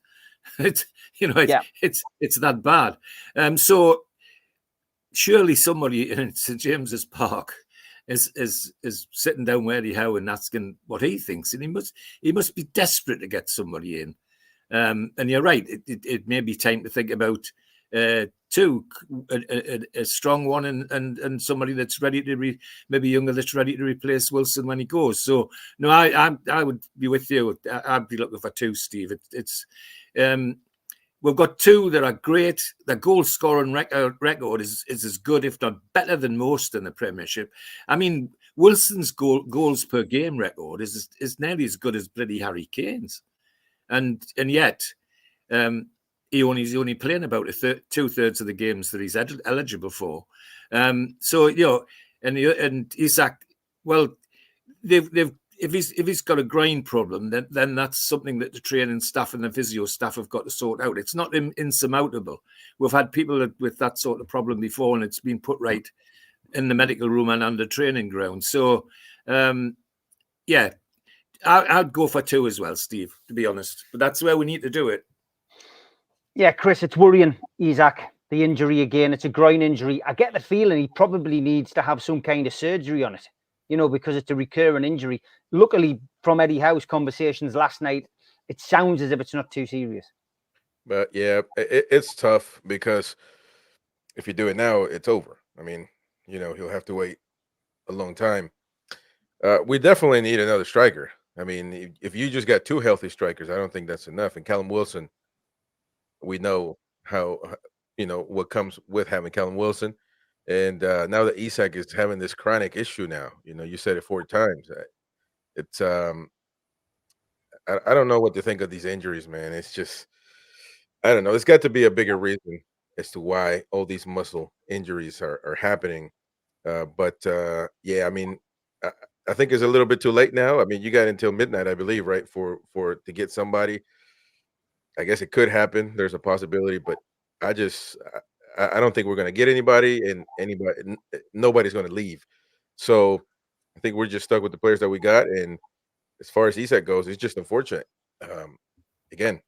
It's that bad. So surely somebody in St James's Park is sitting down where he how and asking what he thinks, and he must be desperate to get somebody in. And you're right. It may be time to think about two, a strong one and somebody that's ready to maybe younger that's ready to replace Wilson when he goes. So no, I would be with you. I'd be looking for two, Steve. We've got two that are great. The goal scoring record is as good, if not better, than most in the Premiership. I mean, Wilson's goals per game record is nearly as good as bloody Harry Kane's, and yet he's only playing about 2/3 of the games that he's eligible for. So and Isak, well, if he's got a groin problem, then that's something that the training staff and the physio staff have got to sort out. It's not insurmountable. We've had people with that sort of problem before, and it's been put right in the medical room and on the training ground. So, I'd go for two as well, Steve, to be honest. But that's where we need to do it. Yeah, Chris, it's worrying, Isak, the injury again. It's a groin injury. I get the feeling he probably needs to have some kind of surgery on it, because it's a recurring injury. Luckily, from Eddie Howe's conversations last night, it sounds as if it's not too serious. But yeah, it's tough because if you do it now, it's over. I mean, he'll have to wait a long time. We definitely need another striker. I mean, if you just got two healthy strikers, I don't think that's enough. And Callum Wilson, we know what comes with having Callum Wilson. And now that Isak is having this chronic issue now, you said it 4 times. It's I don't know what to think of these injuries, man. It's just, I don't know. It's got to be a bigger reason as to why all these muscle injuries are happening. But I mean, I think it's a little bit too late now. I mean, you got until midnight, I believe, right, for to get somebody. I guess it could happen. There's a possibility, but I don't think we're going to get anybody, and nobody's going to leave. So I think we're just stuck with the players that we got. And as far as Isak goes, it's just unfortunate. Again,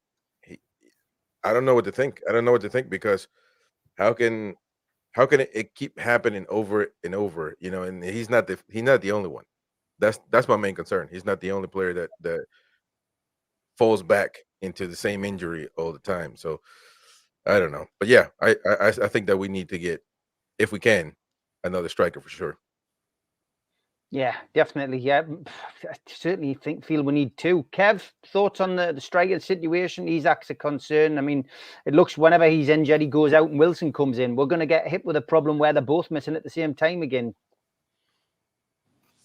I don't know what to think. I don't know what to think, because how can it keep happening over and over? And he's not the only one. That's my main concern. He's not the only player that falls back into the same injury all the time. So I don't know. But yeah, I think that we need to get, if we can, another striker for sure. Yeah, definitely. Yeah, I certainly feel we need two. Kev, thoughts on the striker situation? Isak's a concern. I mean, it looks whenever he's injured, he goes out and Wilson comes in. We're going to get hit with a problem where they're both missing at the same time again.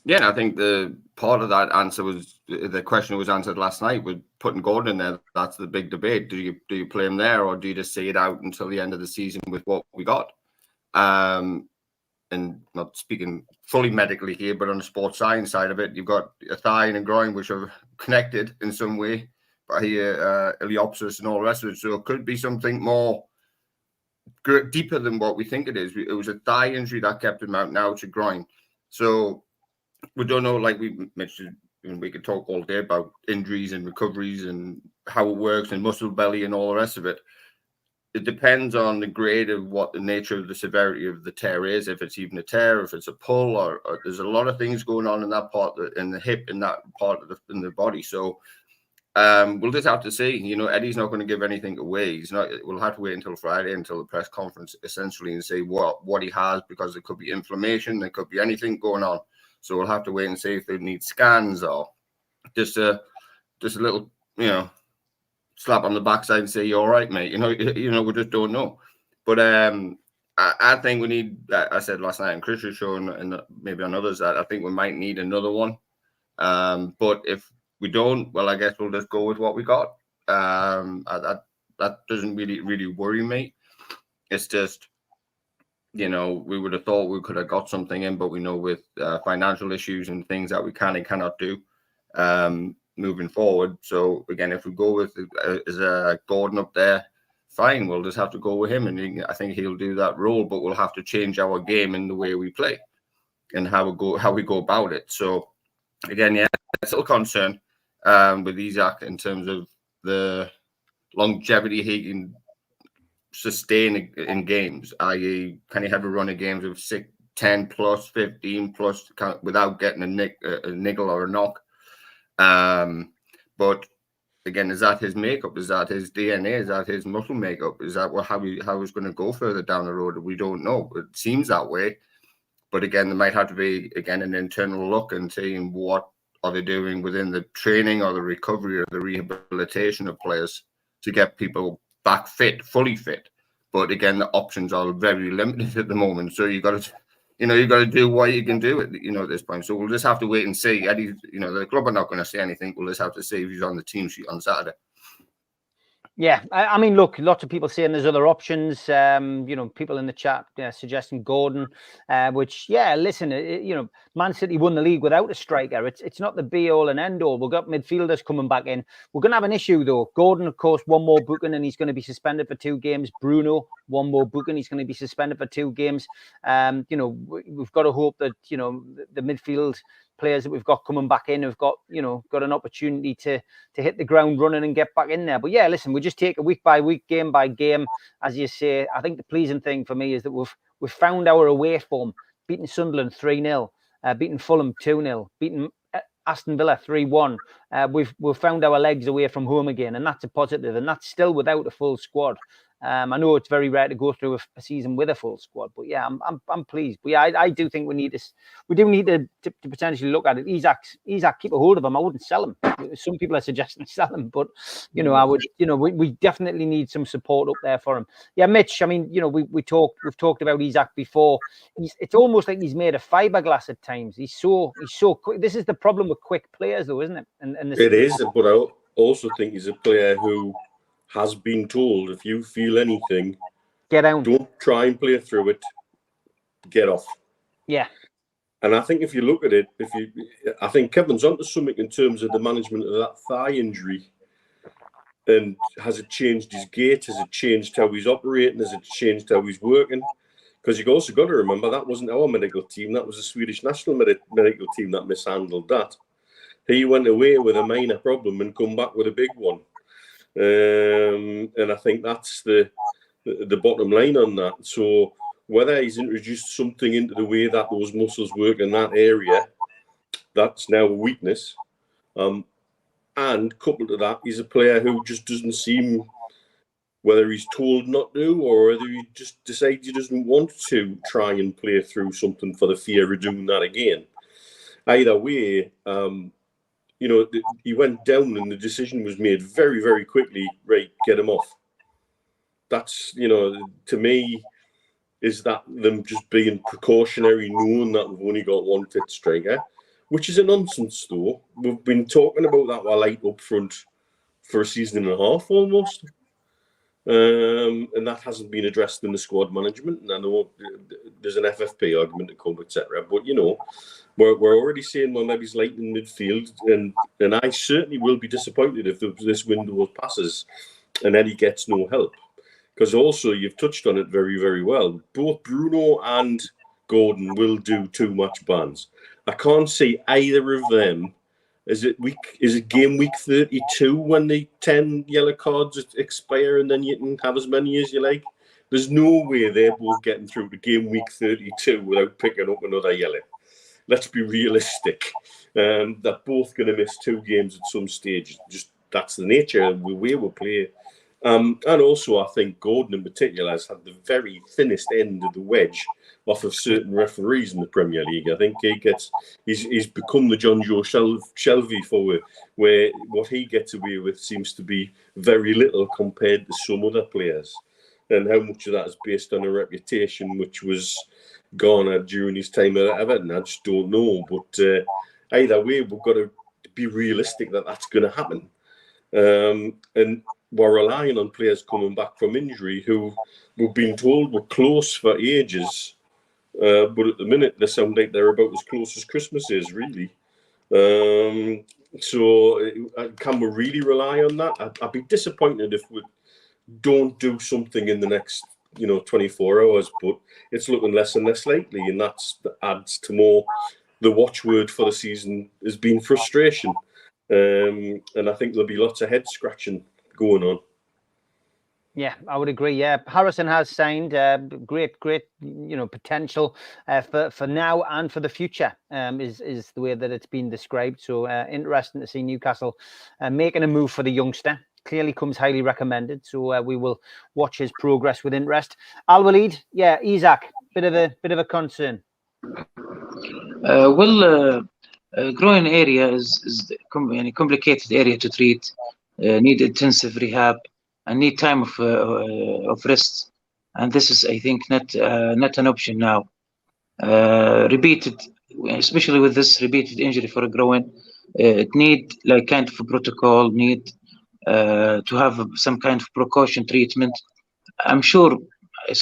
Yeah, I think the part of that answer was the question was answered last night with putting Gordon in there. That's the big debate. Do you play him there, or do you just see it out until the end of the season with what we got? And not speaking fully medically here, but on the sports science side of it, you've got a thigh and a groin which are connected in some way by iliopsis and all the rest of it. So it could be something more deeper than what we think it is. It was a thigh injury that kept him out. Now it's a groin. So we don't know, like we mentioned, we could talk all day about injuries and recoveries and how it works and muscle belly and all the rest of it. It depends on the grade of what the nature of the severity of the tear is, if it's even a tear, if it's a pull, or there's a lot of things going on in that part, in the hip, in that part of in the body. So we'll just have to see. Eddie's not going to give anything away. We'll have to wait until Friday, until the press conference, essentially, and see what he has, because it could be inflammation, there could be anything going on. So we'll have to wait and see if they need scans or just a little, slap on the backside and say, "You're all right, mate." We just don't know. But I think we need. I said last night on Chris's show and maybe on others that I think we might need another one. But if we don't, well, I guess we'll just go with what we got. That doesn't really worry me. It's just, we would have thought we could have got something in, but we know with financial issues and things that we can and cannot do moving forward. So again, if we go with Gordon up there, fine, we'll just have to go with him, and I think he'll do that role. But we'll have to change our game in the way we play and how we go about it. So again, yeah, still concerned with Isak in terms of the longevity he can sustain in games, i.e., can he have a run of games of 6, 10 plus, 15 plus without getting a niggle or a knock? But again, is that his makeup? Is that his DNA? Is that his muscle makeup? Is that how he's going to go further down the road? We don't know. It seems that way. But again, there might have to be, again, an internal look and seeing what are they doing within the training or the recovery or the rehabilitation of players to get people back fit, fully fit. But again, the options are very limited at the moment. So you got to do what you can do at this point. So we'll just have to wait and see. Eddie, the club are not going to say anything. We'll just have to see if he's on the team sheet on Saturday. Yeah, I mean, look, lots of people saying there's other options. People in the chat suggesting Gordon, which, yeah, listen, Man City won the league without a striker. It's not the be all and end all. We've got midfielders coming back in. We're going to have an issue though. Gordon, of course, one more booking and he's going to be suspended for 2 games. Bruno, one more booking, he's going to be suspended for 2 games. We've got to hope that the midfield players that we've got coming back in have got an opportunity to hit the ground running and get back in there. But yeah, listen, we just take it week by week, game by game, as you say. I think the pleasing thing for me is that we've found our away form, beating Sunderland 3-0, beating Fulham 2-0, beating Aston Villa 3-1. We've found our legs away from home again, and that's a positive, and that's still without a full squad. I know it's very rare to go through a season with a full squad, but yeah, I'm pleased. But yeah, I do think we do need to potentially look at it. Isak, keep a hold of him. I wouldn't sell him. Some people are suggesting sell him, but I would. We definitely need some support up there for him. Yeah, Mitch. I mean, we've talked about Isak before. It's almost like he's made of fiberglass at times. He's so quick. This is the problem with quick players, though, isn't it? It is, but I also think he's a player who has been told, if you feel anything, get down. Don't try and play through it. Get off. Yeah. And I think if you look at it, I think Kevin's onto something in terms of the management of that thigh injury. And has it changed his gait? Has it changed how he's operating? Has it changed how he's working? Because you've also got to remember that wasn't our medical team. That was the Swedish national medical team that mishandled that. He went away with a minor problem and come back with a big one. And I think that's the bottom line on that. So whether he's introduced something into the way that those muscles work in that area, that's now a weakness. And coupled to that, he's a player who just doesn't seem, whether he's told not to or whether he just decides he doesn't want to try and play through something for the fear of doing that again. Either way, he went down and the decision was made very, very quickly, right, get him off. That's, to me, is that them just being precautionary, knowing that we've only got one fit striker, which is a nonsense, though. We've been talking about that light up front for a season and a half almost. And that hasn't been addressed in the squad management. And I know there's an FFP argument to come, etc. But, we're already saying, well, maybe he's late in midfield. And I certainly will be disappointed if this window passes and Eddie gets no help. Because also, you've touched on it very, very well. Both Bruno and Gordon will do too much bans. I can't see either of them. Is it game week 32 when the 10 yellow cards expire and then you can have as many as you like? There's no way they're both getting through to game week 32 without picking up another yellow. Let's be realistic. They're both going to miss 2 games at some stage. Just that's the nature of the way we play. And also, I think Gordon in particular has had the very thinnest end of the wedge off of certain referees in the Premier League. I think he's become the John Joe Shelby for where what he gets away with seems to be very little compared to some other players. and how much of that is based on a reputation which was garnered during his time at Everton, I just don't know. But either way, we've got to be realistic that that's going to happen. And we're relying on players coming back from injury who we've been told were close for ages. But at the minute, they sound like they're about as close as Christmas is, really. So can we really rely on that? I'd be disappointed if we don't do something in the next 24 hours, but it's looking less and less likely, and that adds to more. The watchword for the season has been frustration, and I think there'll be lots of head scratching going on. Yeah, I would agree. Yeah, Harrison has signed great, potential for now and for the future. Is the way that it's been described. So interesting to see Newcastle making a move for the youngster. Clearly comes highly recommended. So we will watch his progress with interest. Al Walid, yeah, Isaac, bit of a concern. Groin area is a complicated area to treat. Need intensive rehab. I need time of rest, and this is, I think, not an option now. Repeated, especially with this repeated injury for a groin, it need like kind of a protocol. Need to have some kind of precaution treatment. I'm sure. I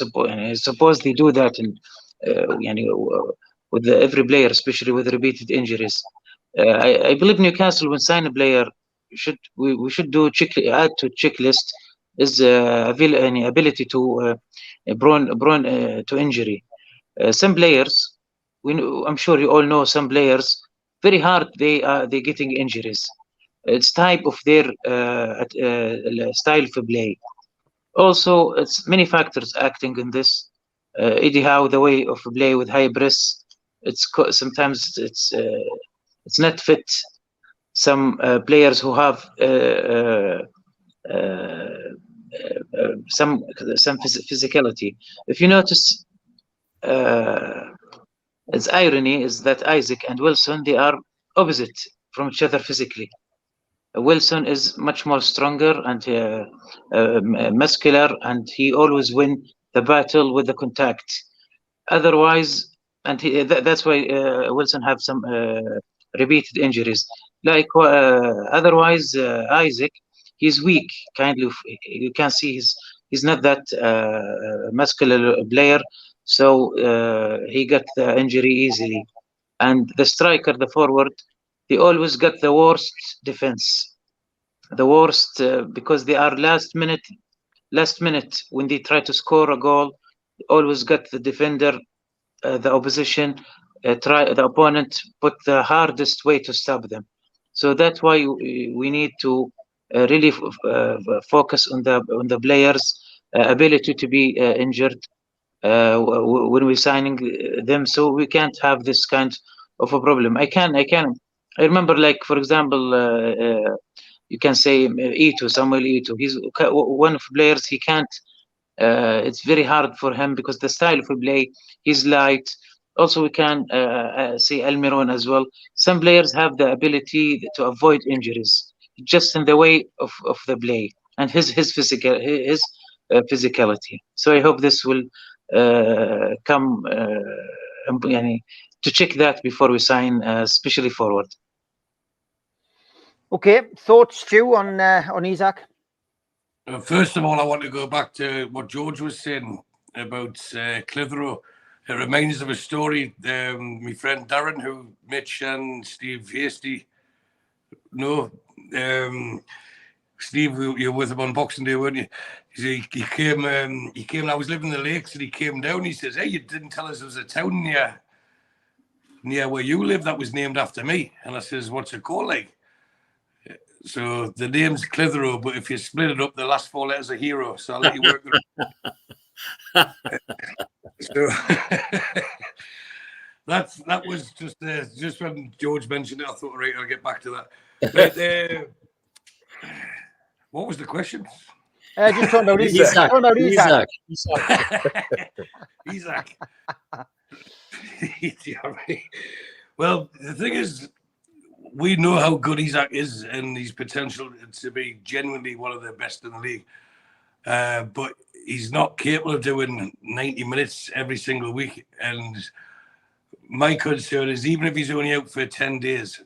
suppose they do that, and with every player, especially with repeated injuries. I believe Newcastle, when sign a player, we should do add to checklist is ability to prone to injury. Some players, I'm sure you all know some players, very hard they're getting injuries. It's type of their style of play. Also, it's many factors acting in this. Eddie Howe, the way of play with high press, sometimes it's not fit. Some players who have some physicality. If you notice, its irony is that Isaac and Wilson, they are opposite from each other physically. Wilson is much more stronger and muscular, and he always win the battle with the contact. Otherwise, and that's why Wilson have some repeated injuries. Like otherwise, Isaac, he's weak. Kind of, you can see he's not that muscular player, so he got the injury easily. And the striker, the forward, they always got the worst defense, the worst because they are last minute when they try to score a goal, they always got the defender, the opposition, the opponent put the hardest way to stop them. So that's why we need to really focus on the players' ability to be injured when we're signing them, so we can't have this kind of a problem. I remember, like, for example, you can say Samuel Eto'o. He's one of the players. He can't. It's very hard for him because the style of play, he's light. Also, we can say Almiron as well. Some players have the ability to avoid injuries just in the way of the play and his physicality. So I hope this will come to check that before we sign, especially forward. Okay, thoughts, Stu, on Isaac? First of all, I want to go back to what George was saying about Clitheroe. It reminds us of a story. My friend Darren, who Mitch and Steve Hasty know. Steve, you were with him on Boxing Day, weren't you? He came. I was living in the Lakes, and he came down. He says, "Hey, you didn't tell us there was a town near where you live that was named after me." And I says, "What's it called, like?" So the name's Clitheroe, but if you split it up, the last 4 letters are Hero. So I'll let you work it. So that was just when George mentioned it. I thought, right, I'll get back to that. But, what was the question? Just talking about Isaac. Isaac. Well, the thing is, we know how good Isaac is and his potential to be genuinely one of the best in the league. But he's not capable of doing 90 minutes every single week. And my concern is, even if he's only out for 10 days,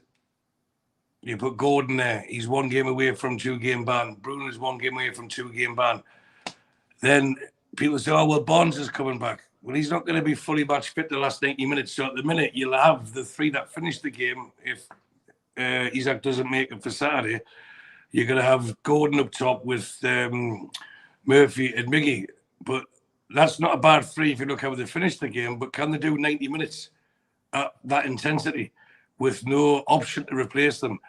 you put Gordon there, he's 1 game away from 2-game ban. Bruno's 1 game away from 2-game ban. Then people say, oh, well, Bonds is coming back. Well, he's not going to be fully match fit the last 90 minutes. So at the minute, you'll have the 3 that finish the game. If Isak doesn't make it for Saturday, you're going to have Gordon up top with Murphy and Miggy. But that's not a bad 3 if you look how they finish the game. But can they do 90 minutes at that intensity with no option to replace them?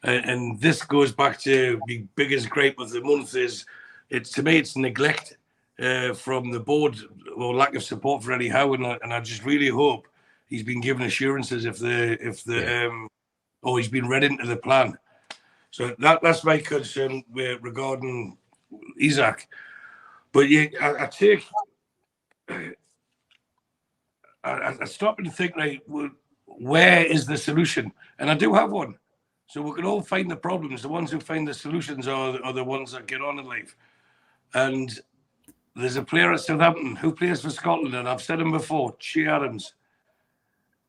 And this goes back to the biggest gripe of the month is, to me, it's neglect from the board or lack of support for Eddie Howe. And I just really hope he's been given assurances or he's been read into the plan. So that's my concern regarding Isak. But I stop and think, right, well, where is the solution? And I do have one. So we can all find the problems. The ones who find the solutions are the ones that get on in life. And there's a player at Southampton who plays for Scotland, and I've said him before, Che Adams.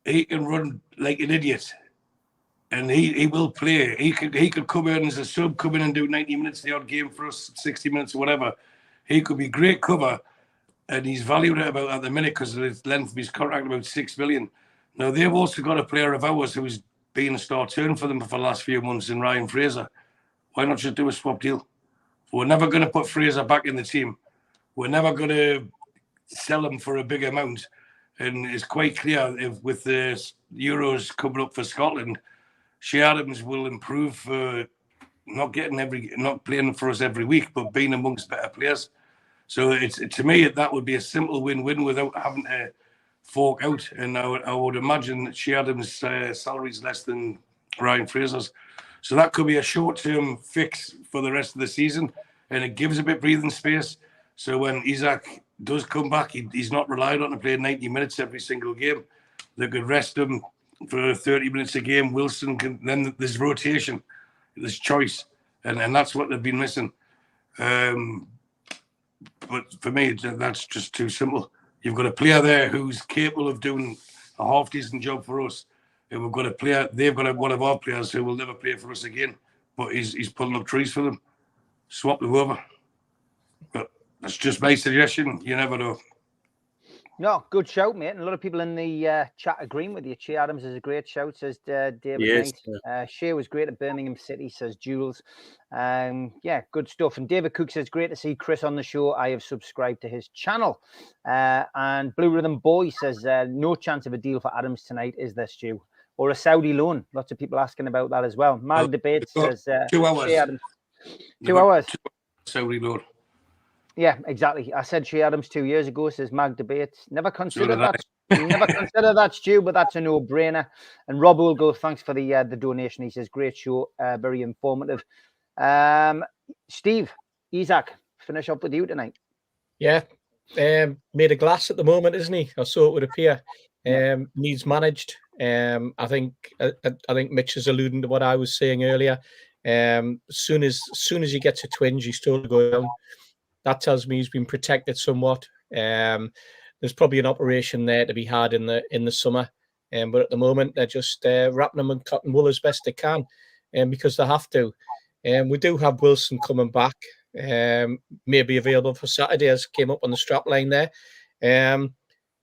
He can run like an idiot, and he will play. He could come in as a sub, come in and do 90 minutes the odd game for us, 60 minutes or whatever. He could be great cover, and he's valued at about, at the minute, because of the length of his contract, about 6 million. Now, they've also got a player of ours who's been a star turn for them for the last few months in Ryan Fraser. Why not just do a swap deal? We're never going to put Fraser back in the team. We're never going to sell him for a big amount. And it's quite clear, if with the Euros coming up for Scotland, Che Adams will improve for not playing for us every week, but being amongst better players. So to me, that would be a simple win-win without having to fork out. And I would imagine that Che Adams' salary is less than Ryan Fraser's. So that could be a short-term fix for the rest of the season, and it gives a bit breathing space. So when Isak does come back, he's not relied on to play 90 minutes every single game. They could rest him for 30 minutes a game. Wilson can, then there's rotation, there's choice, and that's what they've been missing. But for me, that's just too simple. You've got a player there who's capable of doing a half-decent job for us. And we've got a player, they've got one of our players who will never play for us again, but he's pulling up trees for them. Swap them over. But that's just my suggestion. You never know. No, good shout, mate. And a lot of people in the chat agreeing with you. Che Adams is a great shout, says David Yes, Knight. Shea was great at Birmingham City, says Jules. Yeah, good stuff. And David Cook says, great to see Chris on the show. I have subscribed to his channel. And Blue Rhythm Boy says, no chance of a deal for Adams tonight, is there, Stu? Or a Saudi loan? Lots of people asking about that as well. Mag Debate says, 2 hours. Che Adams. 2 hours. Saudi loan. Yeah, exactly. I said Che Adams 2 years ago, says Mag Debate. Never considered that. Never considered that, Stu, but that's a no-brainer. And Rob Ulgo, thanks for the donation. He says, great show, very informative. Steve, Isak, finish up with you tonight. Yeah, made of glass at the moment, isn't he? Or so it would appear. Needs managed. I think Mitch is alluding to what I was saying earlier. Soon as he gets a twinge, he's told to go down. That tells me he's been protected somewhat. There's probably an operation there to be had in the summer, but at the moment they're just wrapping them in cotton wool as best they can, because they have to. We do have Wilson coming back, maybe available for Saturday, as came up on the strap line there.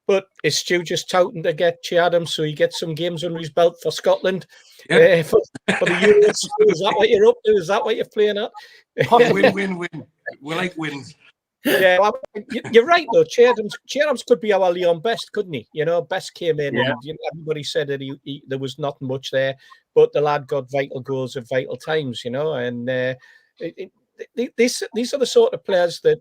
But is Stu just touting to get Che Adams so he gets some games under his belt for Scotland? Yeah. For the Euros? Is that what you're up to? Is that what you're playing at? Win. We like wins. Yeah, well, you're right though. Che Adams could be our Leon Best, couldn't he? You know, Best came in, and everybody said that he there was not much there, but the lad got vital goals at vital times. You know, and these are the sort of players that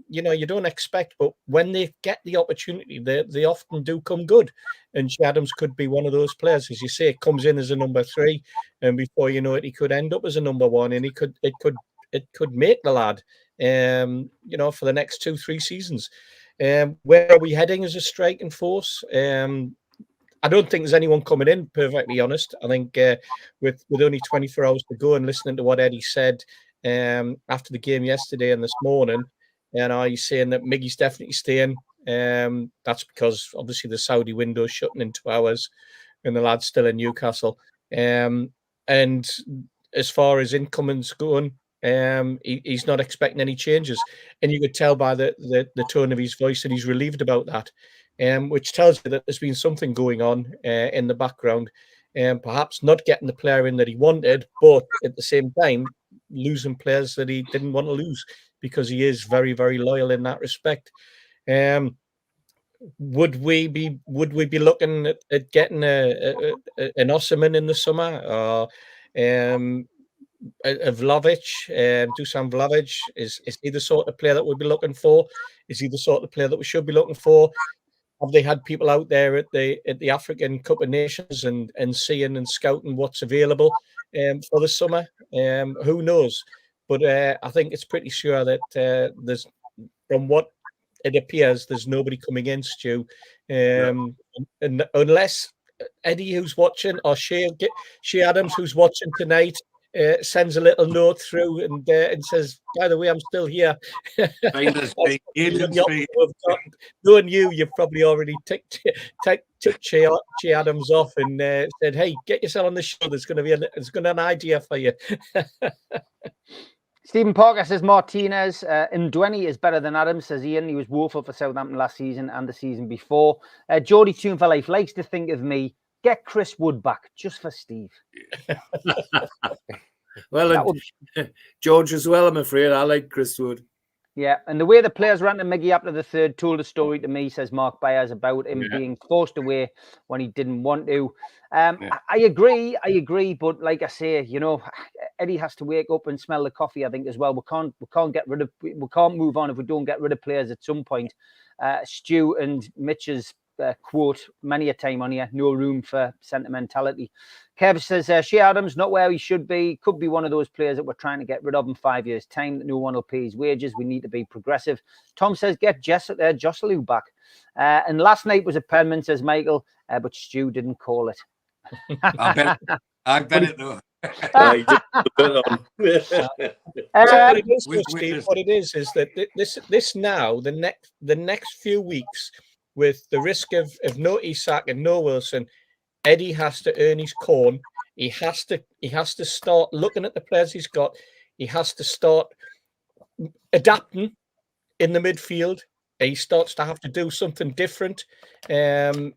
you know you don't expect, but when they get the opportunity, they often do come good. And Che Adams could be one of those players, as you say, comes in as a number 3, and before you know it, he could end up as a number 1, and it could make the lad, you know, for the next 2-3 seasons. Where are we heading as a striking force? I don't think there's anyone coming in, perfectly honest. I think with only 24 hours to go and listening to what Eddie said after the game yesterday and this morning, He's saying that Miggy's definitely staying. That's because obviously the Saudi window is shutting in 2 hours, and the lad's still in Newcastle. And as far as incoming's going, he's not expecting any changes, and you could tell by the tone of his voice that he's relieved about that, which tells you that there's been something going on in the background, and perhaps not getting the player in that he wanted, but at the same time losing players that he didn't want to lose, because he is very, very loyal in that respect. Would we be looking at getting an Osimhen in the summer, or Vlahovic, Dusan Vlahovic? Is he the sort of player that we'd be looking for? Is he the sort of player that we should be looking for? Have they had people out there at the African Cup of Nations and seeing and scouting what's available for the summer? Who knows? But I think it's pretty sure that there's, from what it appears, there's nobody coming in, Stu, and unless Eddie, who's watching, or Shea Adams, who's watching tonight, sends a little note through and says, "By the way, I'm still here." Knowing you've probably already took Shea Adams off and said, "Hey, get yourself on the show. There's going to be an idea for you." Stephen Parker says Martinez Ndweni is better than Adams, says Ian. He was woeful for Southampton last season and the season before. Geordie Tune for Life likes to think of me. Get Chris Wood back just for Steve. Well, George as well, I'm afraid. I like Chris Wood. Yeah, and the way the players ran to Miggy after the third told a story to me, says Mark Byers, about him being forced away when he didn't want to. I agree, but like I say, Eddie has to wake up and smell the coffee, I think, as well. We can't move on if we don't get rid of players at some point. Stu and Mitch's quote many a time on here: no room for sentimentality. Kev says Shea Adams not where he should be. Could be one of those players that we're trying to get rid of in 5 years' time. That no one will pay his wages. We need to be progressive. Tom says get Joselu back. And last night was a Penman, says Michael, but Stu didn't call it. I bet it though. Steve, what it is that this now, the next few weeks, with the risk of no Isak and no Wilson, Eddie has to earn his corn. He has to start looking at the players he's got. He has to start adapting in the midfield. He starts to have to do something different. It's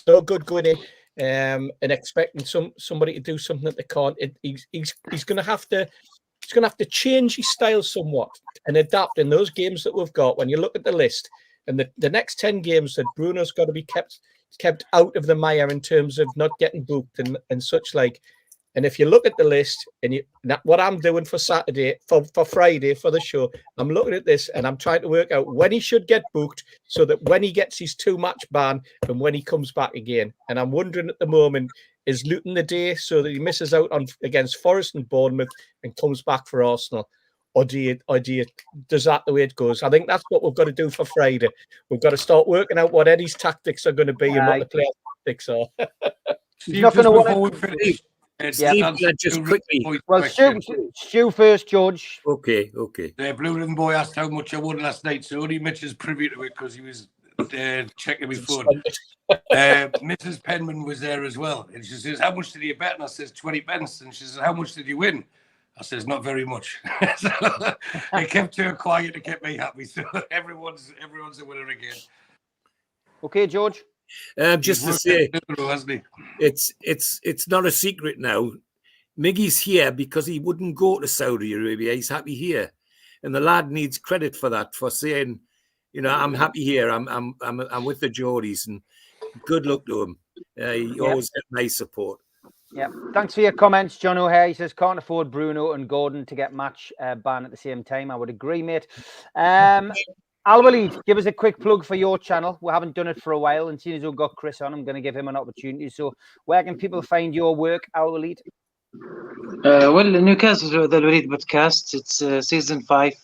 no good going in and expecting somebody to do something that they can't. He's going to have to change his style somewhat and adapt in those games that we've got. When you look at the list, and the next 10 games, that Bruno's got to be kept out of the mire in terms of not getting booked and such like. And if you look at the list, and what I'm doing for Saturday, for Friday, for the show, I'm looking at this and I'm trying to work out when he should get booked, so that when he gets his 2-match ban and when he comes back again. And I'm wondering at the moment, is Luton the day so that he misses out against Forest and Bournemouth and comes back for Arsenal? Or does that the way it goes? I think that's what we've got to do for Friday. We've got to start working out what Eddie's tactics are going to be and what the players' tactics are. He's not going to want to just quickly. Well, Stu first, George. Okay. The Blue Ribbon boy asked how much I won last night, so only Mitch is privy to it because he was checking my phone. Mrs. Penman was there as well, and she says, "How much did you bet?" And I says, 20 pence. And she says, "How much did you win?" I says, "Not very much." So it kept her quiet to keep me happy. So everyone's a winner again. Okay, George. Just to say, it's not a secret now. Miggy's here because he wouldn't go to Saudi Arabia. He's happy here, and the lad needs credit for that, for saying, "I'm happy here. I'm with the Geordies," and good luck to him. He always gets my support. Yeah, thanks for your comments, John O'Hare. He says can't afford Bruno and Gordon to get match ban at the same time. I would agree, mate. Al-Walid, give us a quick plug for your channel. We haven't done it for a while, and seeing as we've got Chris on, I'm going to give him an opportunity. So where can people find your work, Al-Walid? Well, Newcastle the Al-Walid podcast. It's season 5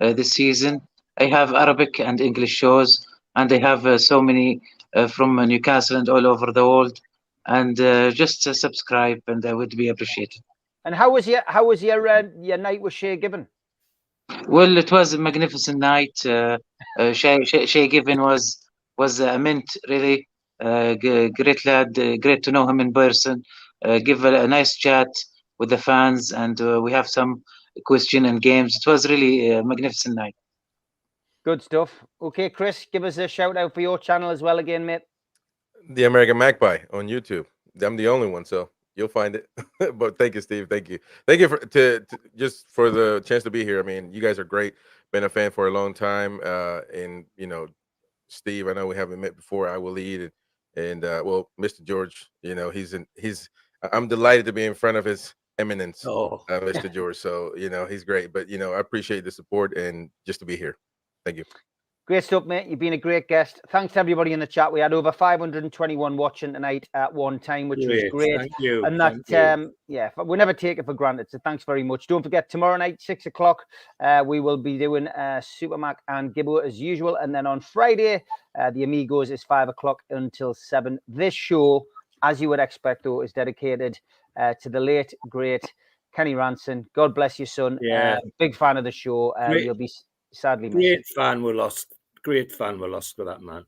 this season. I have Arabic and English shows, and I have so many from Newcastle and all over the world. And just subscribe, and I would be appreciated. And how was your night with Shea Gibbon? Well, it was a magnificent night. Shay Given was a mint, really. Great lad. Great to know him in person. Give a nice chat with the fans, and we have some question and games. It was really a magnificent night. Good stuff. Okay, Chris, give us a shout out for your channel as well again, mate. The American Magpie on YouTube. I'm the only one, so you'll find it. But thank you, Steve. Thank you for just for the chance to be here. I mean, you guys are great. Been a fan for a long time. And you know, Steve, I know we haven't met before. I will lead and well, Mr. George, you know, I'm delighted to be in front of his eminence, Mr. George. So, you know, he's great. But you know, I appreciate the support and just to be here. Thank you. Great stuff, mate. You've been a great guest. Thanks to everybody in the chat. We had over 521 watching tonight at one time, which was great. Thank you. And that, yeah, we never take it for granted. So thanks very much. Don't forget, tomorrow night, 6 o'clock, we will be doing Supermac and Gibbo as usual. And then on Friday, the Amigos is 5 o'clock until 7. This show, as you would expect, though, is dedicated to the late, great Kenny Ranson. God bless you, son. Yeah. Big fan of the show. You'll be sadly missed. Great fan were lost. Great fan were lost for that man.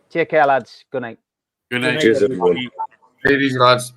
Take care, lads. Good night. Good night. Cheers, everyone. Ladies, lads.